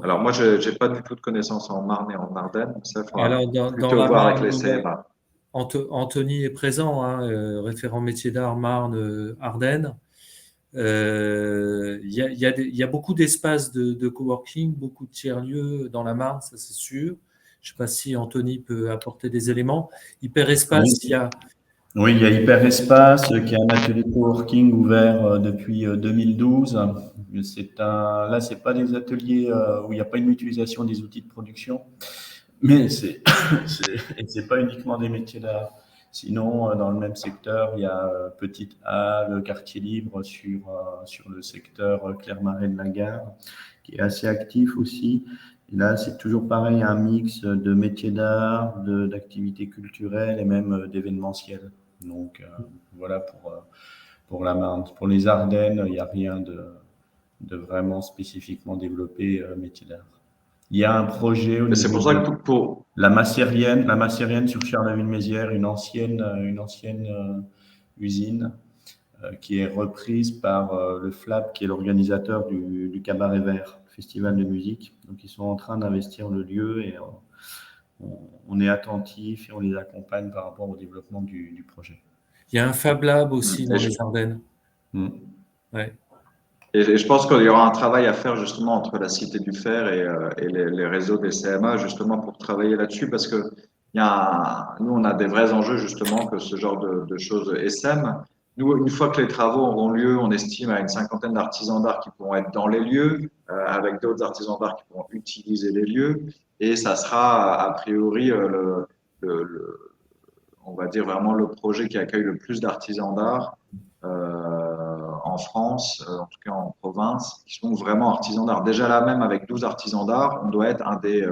Alors moi, je n'ai pas du tout de connaissances en Marne et en Ardennes, ça il faudra Alors, dans plutôt la voir avec Marne, les CMA. Anthony est présent, hein, référent métier d'art Marne, Ardennes. Il y a beaucoup d'espaces de coworking, beaucoup de tiers-lieux dans la Marne, ça c'est sûr. Je ne sais pas si Anthony peut apporter des éléments. Hyperespace, Oui. Oui, il y a Hyperespace qui est un atelier coworking ouvert depuis 2012. Là, c'est pas des ateliers où il n'y a pas une utilisation des outils de production, mais c'est pas uniquement des métiers d'art. Sinon, dans le même secteur, il y a Petite Halle, Quartier Libre sur le secteur Clermarais de la Gare, qui est assez actif aussi. Et là, c'est toujours pareil, un mix de métiers d'art, d'activités culturelles et même d'événementiel. Donc, voilà pour la Marne. Pour les Ardennes, il n'y a rien de vraiment spécifiquement développé métier d'art. Il y a un projet au C'est niveau pour ça de que la Massérienne sur Charleville-Mézières, une ancienne usine qui est reprise par le FLAP, qui est l'organisateur du Cabaret Vert, Festival de musique. Donc, ils sont en train d'investir le lieu et on est attentif et on les accompagne par rapport au développement du projet. Il y a un Fab Lab aussi dans les Ardennes. Ouais. Et je pense qu'il y aura un travail à faire justement entre la Cité du Fer et les réseaux des CMA justement pour travailler là-dessus parce que nous on a des vrais enjeux justement que ce genre de choses SM, Nous, une fois que les travaux auront lieu, on estime à une cinquantaine d'artisans d'art qui pourront être dans les lieux, avec d'autres artisans d'art qui pourront utiliser les lieux. Et ça sera, a priori, on va dire vraiment le projet qui accueille le plus d'artisans d'art en France, en tout cas en province, qui sont vraiment artisans d'art. Déjà là même, avec 12 artisans d'art, on doit être un des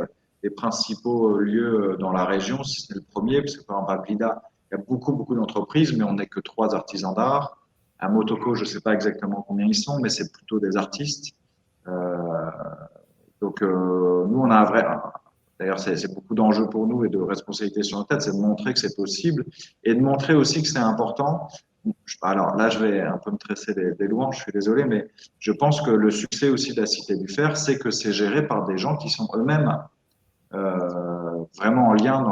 principaux lieux dans la région, si ce n'est le premier, parce que par exemple à Blida, il y a beaucoup d'entreprises, mais on n'est que 3 artisans d'art. À Motoko, je ne sais pas exactement combien ils sont, mais c'est plutôt des artistes. Euh, nous, on a un vrai. D'ailleurs, c'est beaucoup d'enjeux pour nous et de responsabilités sur notre tête, c'est de montrer que c'est possible et de montrer aussi que c'est important. Alors là, je vais un peu me tresser des louanges, je suis désolé, mais je pense que le succès aussi de la Cité du Fer, c'est que c'est géré par des gens qui sont eux-mêmes vraiment en lien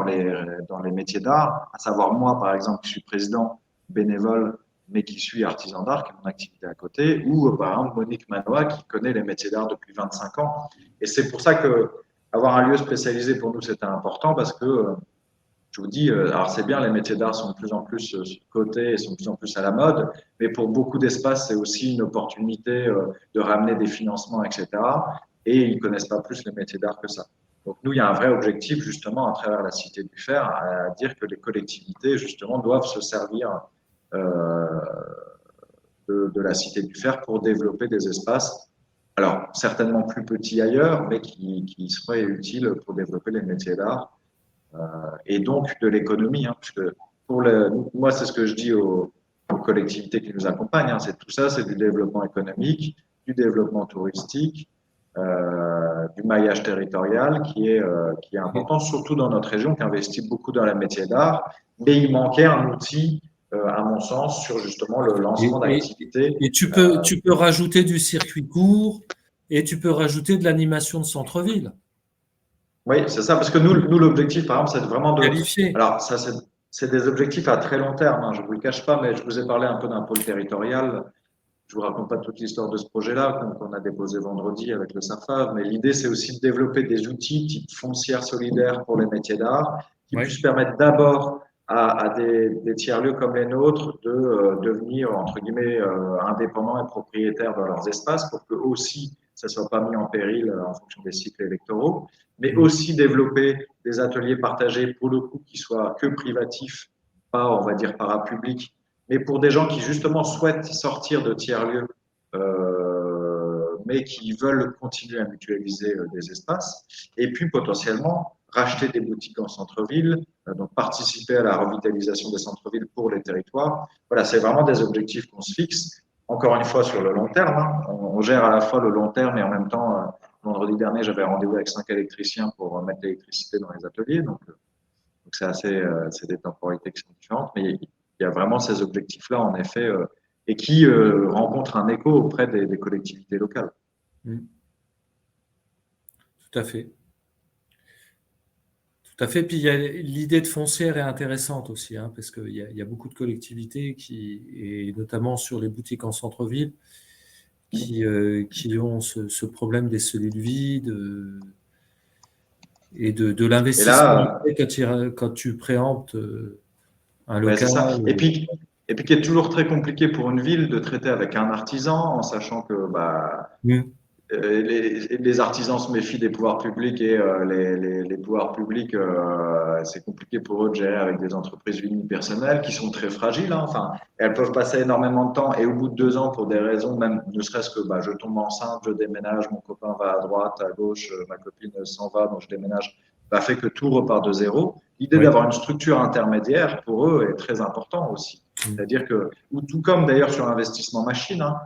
dans les métiers d'art, à savoir moi, par exemple, qui suis président bénévole, mais qui suis artisan d'art, qui est mon activité à côté, ou par exemple Monique Manois, qui connaît les métiers d'art depuis 25 ans. Et c'est pour ça que avoir un lieu spécialisé pour nous, c'était important, parce que je vous dis, alors c'est bien, les métiers d'art sont de plus en plus cotés et sont de plus en plus à la mode, mais pour beaucoup d'espaces, c'est aussi une opportunité de ramener des financements, etc. Et ils ne connaissent pas plus les métiers d'art que ça. Donc nous, il y a un vrai objectif, justement, à travers la Cité du Fer, à dire que les collectivités, justement, doivent se servir euh, de la Cité du Fer pour développer des espaces, alors certainement plus petits ailleurs, mais qui seraient utiles pour développer les métiers d'art et donc de l'économie. Hein, parce que moi, c'est ce que je dis aux collectivités qui nous accompagnent. Hein, c'est tout ça, c'est du développement économique, du développement touristique, du maillage territorial qui est important, surtout dans notre région qui investit beaucoup dans les métiers d'art. Mais il manquait un outil, à mon sens, sur justement le lancement d'activités. Et tu peux rajouter du circuit court et tu peux rajouter de l'animation de centre-ville. Oui, c'est ça, parce que nous l'objectif, par exemple, c'est vraiment de. Qualifié. Alors, ça, c'est des objectifs à très long terme, hein, je ne vous le cache pas, mais je vous ai parlé un peu d'un pôle territorial. Je ne vous raconte pas toute l'histoire de ce projet-là qu'on a déposé vendredi avec le SAFAV, mais l'idée, c'est aussi de développer des outils type foncière solidaire pour les métiers d'art qui puissent permettre d'abord à des tiers-lieux comme les nôtres de devenir, entre guillemets, indépendants et propriétaires de leurs espaces pour que aussi ça ne soit pas mis en péril en fonction des cycles électoraux, mais aussi développer des ateliers partagés pour le coup qui soient que privatifs, pas, on va dire, parapublics, mais pour des gens qui justement souhaitent sortir de tiers-lieux, mais qui veulent continuer à mutualiser des espaces, et puis potentiellement racheter des boutiques en centre-ville, donc participer à la revitalisation des centres-villes pour les territoires. Voilà, c'est vraiment des objectifs qu'on se fixe, encore une fois sur le long terme. Hein. On gère à la fois le long terme et en même temps, vendredi dernier, j'avais rendez-vous avec 5 électriciens pour mettre l'électricité dans les ateliers, donc c'est assez, c'est des temporalités qui sont différentes, mais il y a vraiment ces objectifs-là, en effet, et qui rencontrent un écho auprès des collectivités locales. Tout à fait. Tout à fait. Puis l'idée de foncière est intéressante aussi, hein, parce qu'il y a beaucoup de collectivités et notamment sur les boutiques en centre-ville, qui ont ce problème des cellules vides et de l'investissement quand tu préemptes un local. C'est ça. Et puis qui est toujours très compliqué pour une ville de traiter avec un artisan, en sachant que les artisans se méfient des pouvoirs publics et les pouvoirs publics, c'est compliqué pour eux de gérer avec des entreprises unipersonnelles qui sont très fragiles. Hein. Enfin, elles peuvent passer énormément de temps et au bout de 2 ans, pour des raisons, même ne serait-ce que je tombe enceinte, je déménage, mon copain va à droite, à gauche, ma copine s'en va, donc je déménage, fait que tout repart de zéro. L'idée d'avoir une structure intermédiaire, pour eux, est très important aussi. C'est-à-dire que, ou tout comme d'ailleurs sur l'investissement machine, hein,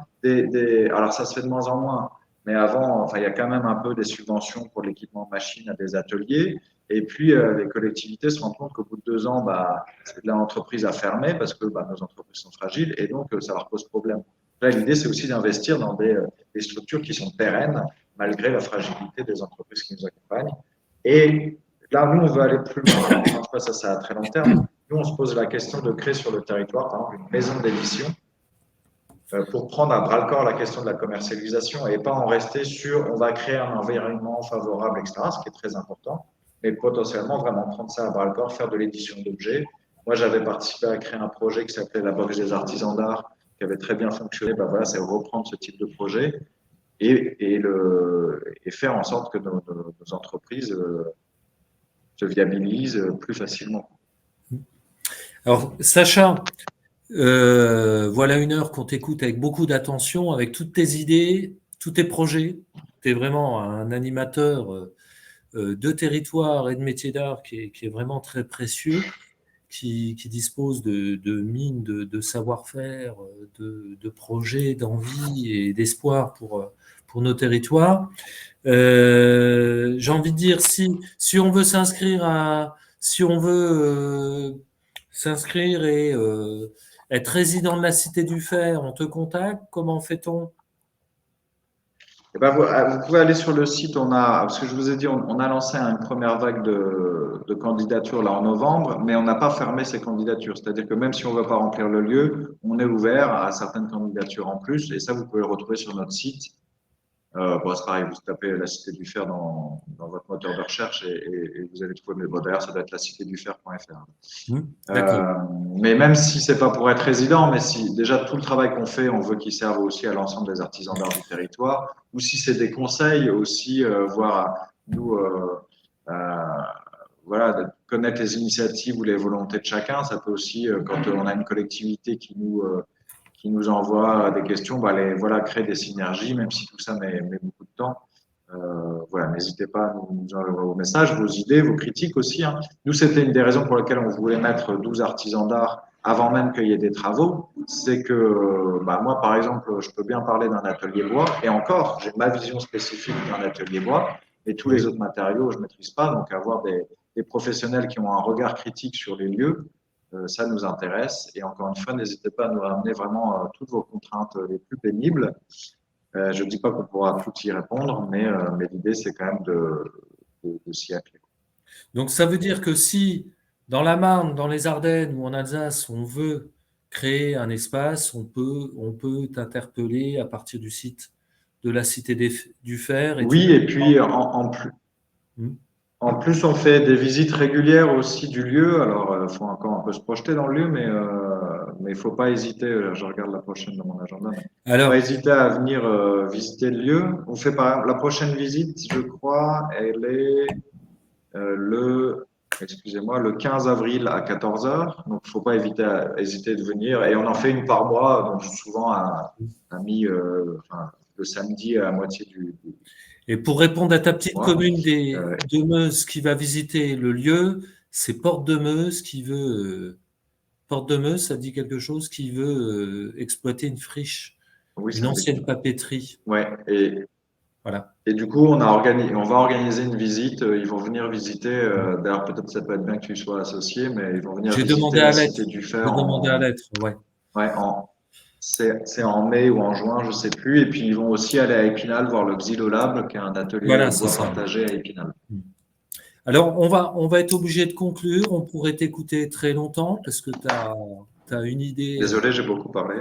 alors ça se fait de moins en moins, mais avant, il y a quand même un peu des subventions pour l'équipement machine à des ateliers. Et puis, les collectivités se rendent compte qu'au bout de 2 ans, l'entreprise a fermé parce que nos entreprises sont fragiles et donc ça leur pose problème. Là, l'idée, c'est aussi d'investir dans des structures qui sont pérennes malgré la fragilité des entreprises qui nous accompagnent. Et là, nous, on veut aller plus loin. En tout cas, ça, c'est à très long terme. Nous, on se pose la question de créer sur le territoire, par exemple, une maison d'édition pour prendre à bras-le-corps la question de la commercialisation et pas en rester sur on va créer un environnement favorable, etc., ce qui est très important, mais potentiellement vraiment prendre ça à bras-le-corps, faire de l'édition d'objets Moi, j'avais participé à créer un projet qui s'appelait la Box des artisans d'art, qui avait très bien fonctionné. Bah voilà, c'est reprendre ce type de projet et faire en sorte que nos entreprises se viabilisent plus facilement. Alors, Sacha, voilà une heure qu'on t'écoute avec beaucoup d'attention, avec toutes tes idées, tous tes projets. Tu es vraiment un animateur de territoire et de métier d'art qui est vraiment très précieux, qui dispose de mines de savoir-faire, de projets, d'envie et d'espoir pour nos territoires. J'ai envie de dire, si on veut si on veut s'inscrire et être résident de la Cité du Fer, on te contacte, comment fait-on? Eh ben, vous pouvez aller sur le site. Parce que je vous ai dit, on a lancé une première vague de candidatures là en novembre, mais on n'a pas fermé ces candidatures. C'est-à-dire que même si on ne veut pas remplir le lieu, on est ouvert à certaines candidatures en plus. Et ça, vous pouvez le retrouver sur notre site. Bon, c'est pareil, vous tapez la Cité du Fer dans votre moteur de recherche et vous allez trouver. Mais bon, d'ailleurs, ça doit être lacitédufer.fr. D'accord. Mais même si c'est pas pour être résident, mais si déjà tout le travail qu'on fait, on veut qu'il serve aussi à l'ensemble des artisans d'art du territoire, ou si c'est des conseils aussi, voir nous, voilà, de connaître les initiatives ou les volontés de chacun. Ça peut aussi, quand on a une collectivité qui nous envoie des questions, bah, voilà, créer des synergies, même si tout ça met beaucoup de temps. Voilà, n'hésitez pas à nous envoyer vos messages, vos idées, vos critiques aussi. Hein. Nous, c'était une des raisons pour lesquelles on voulait mettre 12 artisans d'art avant même qu'il y ait des travaux. C'est que bah, moi, par exemple, je peux bien parler d'un atelier bois, et encore, j'ai ma vision spécifique d'un atelier bois, mais tous les autres matériaux, je ne maîtrise pas. Donc, avoir des professionnels qui ont un regard critique sur les lieux, ça nous intéresse. Et encore une fois, n'hésitez pas à nous ramener vraiment toutes vos contraintes les plus pénibles. Je ne dis pas qu'on pourra tout y répondre, mais l'idée, c'est quand même de s'y atteler. Donc, ça veut dire que si dans la Marne, dans les Ardennes ou en Alsace, on veut créer un espace, on peut t'interpeller à partir du site de la Cité du Fer et tu Oui, peux. et puis Hmm. en plus, on fait des visites régulières aussi du lieu. Alors, il faut encore un peu se projeter dans le lieu, mais il ne faut pas hésiter. Je regarde la prochaine dans mon agenda. Il ne faut pas Alors, hésiter à venir visiter le lieu. On fait par exemple, la prochaine visite, je crois, elle est excusez-moi, le 15 avril à 14 heures. Donc, il ne faut pas hésiter de venir. Et on en fait une par mois, donc souvent enfin, le samedi à moitié et pour répondre à ta du petite mois. commune de Meuse qui va visiter le lieu, c'est Porte de Meuse qui veut. Porte de Meuse, ça dit quelque chose, qui veut exploiter une friche, Oui, une ça me dit. ancienne papeterie. Ouais. Voilà. Et du coup, on va organiser une visite. Ils vont venir visiter. D'ailleurs, peut-être ça peut être bien que tu y sois associé, mais ils vont venir J'ai visiter demandé la à l'être. Cité du J'ai Fer demandé à l'être, ouais. ouais, c'est en mai ou en juin, je sais plus. Et puis ils vont aussi aller à Épinal voir le Xylolab, qui est un atelier Voilà, c'est bois ça. partagé à Épinal. Alors, on va être obligé de conclure. On pourrait t'écouter très longtemps parce que tu as une idée. Désolé, j'ai beaucoup parlé.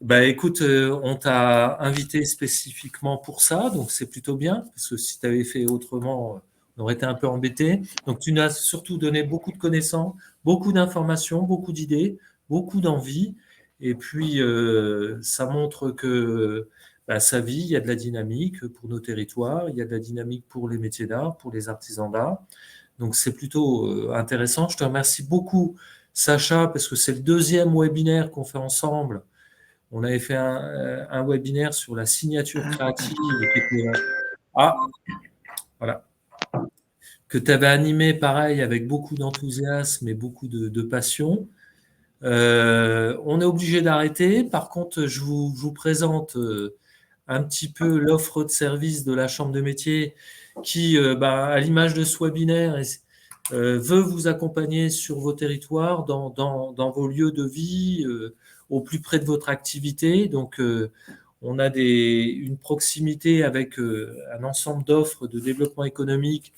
Bah, écoute, on t'a invité spécifiquement pour ça, donc c'est plutôt bien, parce que si tu avais fait autrement, on aurait été un peu embêté. Donc, tu nous as surtout donné beaucoup de connaissances, beaucoup d'informations, beaucoup d'idées, beaucoup d'envie. Et puis, ça montre que bah, ça vit, il y a de la dynamique pour nos territoires, il y a de la dynamique pour les métiers d'art, pour les artisans d'art. Donc, c'est plutôt intéressant. Je te remercie beaucoup, Sacha, parce que c'est le deuxième webinaire qu'on fait ensemble. On avait fait un webinaire sur la signature créative voilà, que tu avais animé pareil avec beaucoup d'enthousiasme et beaucoup de passion. On est obligé d'arrêter. Par contre, je vous présente un petit peu l'offre de service de la Chambre de métier qui, à l'image de ce webinaire, veut vous accompagner sur vos territoires, dans vos lieux de vie, au plus près de votre activité. Donc, on a une proximité avec un ensemble d'offres de développement économique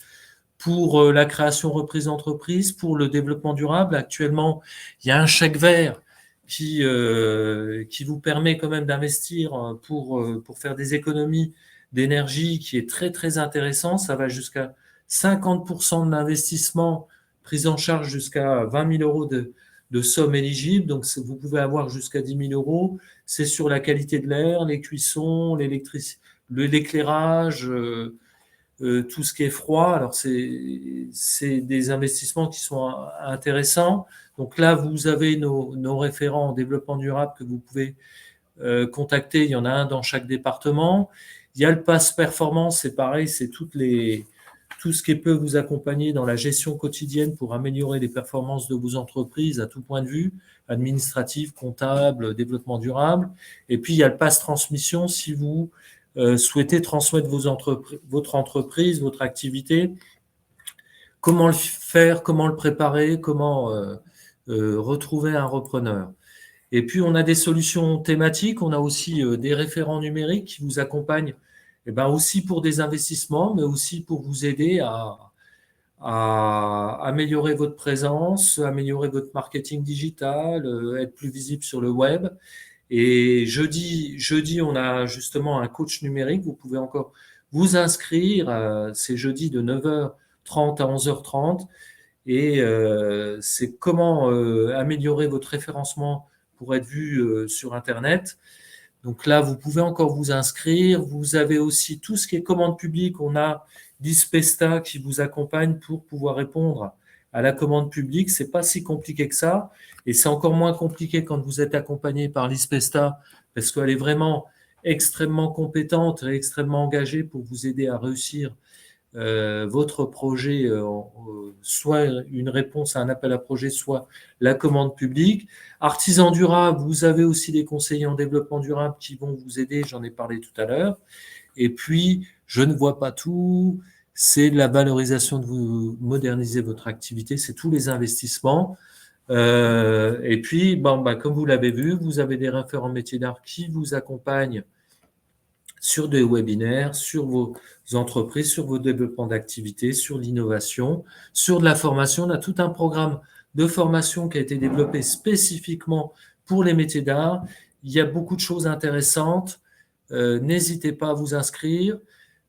pour la création reprise d'entreprise, pour le développement durable. Actuellement, il y a un chèque vert qui vous permet quand même d'investir pour faire des économies d'énergie qui est très, très intéressant. Ça va jusqu'à 50% de l'investissement prise en charge jusqu'à 20 000 euros de somme éligible. Donc, vous pouvez avoir jusqu'à 10 000 euros. C'est sur la qualité de l'air, les cuissons, l'éclairage, tout ce qui est froid. Alors, c'est des investissements qui sont intéressants. Donc là, vous avez nos référents en développement durable que vous pouvez contacter. Il y en a un dans chaque département. Il y a le Pass Performance, c'est pareil, c'est tout ce qui peut vous accompagner dans la gestion quotidienne pour améliorer les performances de vos entreprises à tout point de vue, administratif, comptable, développement durable. Et puis, il y a le Pass Transmission si vous souhaitez transmettre votre entreprise, votre activité. Comment le faire, comment le préparer, comment retrouver un repreneur. Et puis, on a des solutions thématiques, on a aussi des référents numériques qui vous accompagnent aussi pour des investissements, mais aussi pour vous aider à améliorer votre présence, améliorer votre marketing digital, être plus visible sur le web. Et jeudi, on a justement un coach numérique. Vous pouvez encore vous inscrire. C'est jeudi de 9h30 à 11h30. Et c'est comment améliorer votre référencement pour être vu sur Internet. Donc là, vous pouvez encore vous inscrire. Vous avez aussi tout ce qui est commande publique. On a l'ISPESTA qui vous accompagne pour pouvoir répondre à la commande publique. C'est pas si compliqué que ça. Et c'est encore moins compliqué quand vous êtes accompagné par l'ISPESTA parce qu'elle est vraiment extrêmement compétente et extrêmement engagée pour vous aider à réussir votre projet, soit une réponse à un appel à projet, soit la commande publique. Artisan durable, vous avez aussi des conseillers en développement durable qui vont vous aider, j'en ai parlé tout à l'heure. Et puis, je ne vois pas tout, c'est la valorisation de vous moderniser votre activité, c'est tous les investissements. Et puis, comme vous l'avez vu, vous avez des référents métiers d'art qui vous accompagnent sur des webinaires, sur vos entreprises, sur vos développements d'activités, sur l'innovation, sur de la formation. On a tout un programme de formation qui a été développé spécifiquement pour les métiers d'art. Il y a beaucoup de choses intéressantes. N'hésitez pas à vous inscrire.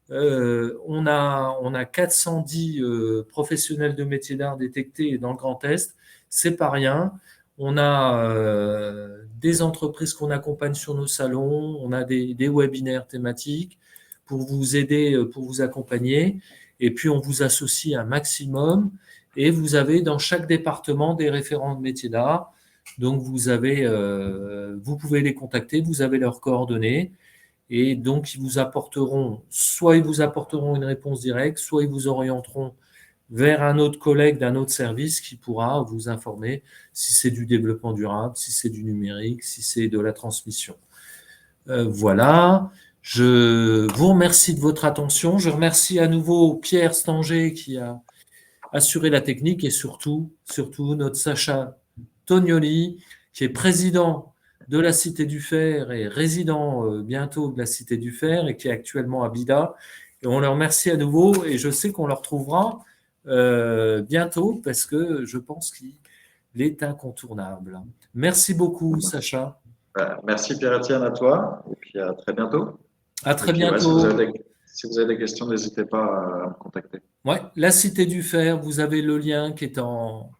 On a 410 professionnels de métiers d'art détectés dans le Grand Est. C'est pas rien. On a des entreprises qu'on accompagne sur nos salons, on a des webinaires thématiques pour vous aider, pour vous accompagner. Et puis, on vous associe un maximum. Et vous avez dans chaque département des référents de métiers d'art. Donc, vous pouvez les contacter, vous avez leurs coordonnées. Et donc, soit ils vous apporteront une réponse directe, soit ils vous orienteront vers un autre collègue d'un autre service qui pourra vous informer si c'est du développement durable, si c'est du numérique, si c'est de la transmission. Voilà, je vous remercie de votre attention. Je remercie à nouveau Pierre Stanger qui a assuré la technique et surtout notre Sacha Tognoli qui est président de la Cité du Fer et résident bientôt de la Cité du Fer et qui est actuellement à Bida. Et on le remercie à nouveau et je sais qu'on le retrouvera bientôt parce que je pense qu'il est incontournable. Merci beaucoup, Sacha. Merci Pierre-Etienne, à toi, et puis à très bientôt. À très bientôt. Si vous avez des questions, n'hésitez pas à me contacter. Ouais, la Cité du Fer, vous avez le lien qui est dans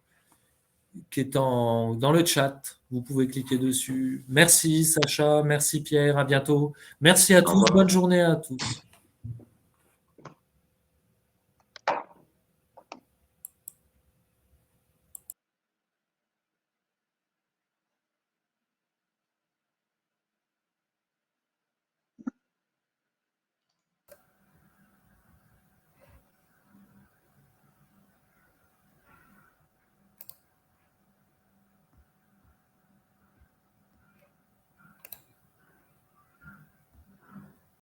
le chat. Vous pouvez cliquer dessus. Merci Sacha, merci Pierre, à bientôt. Merci à tous, bonne journée à tous.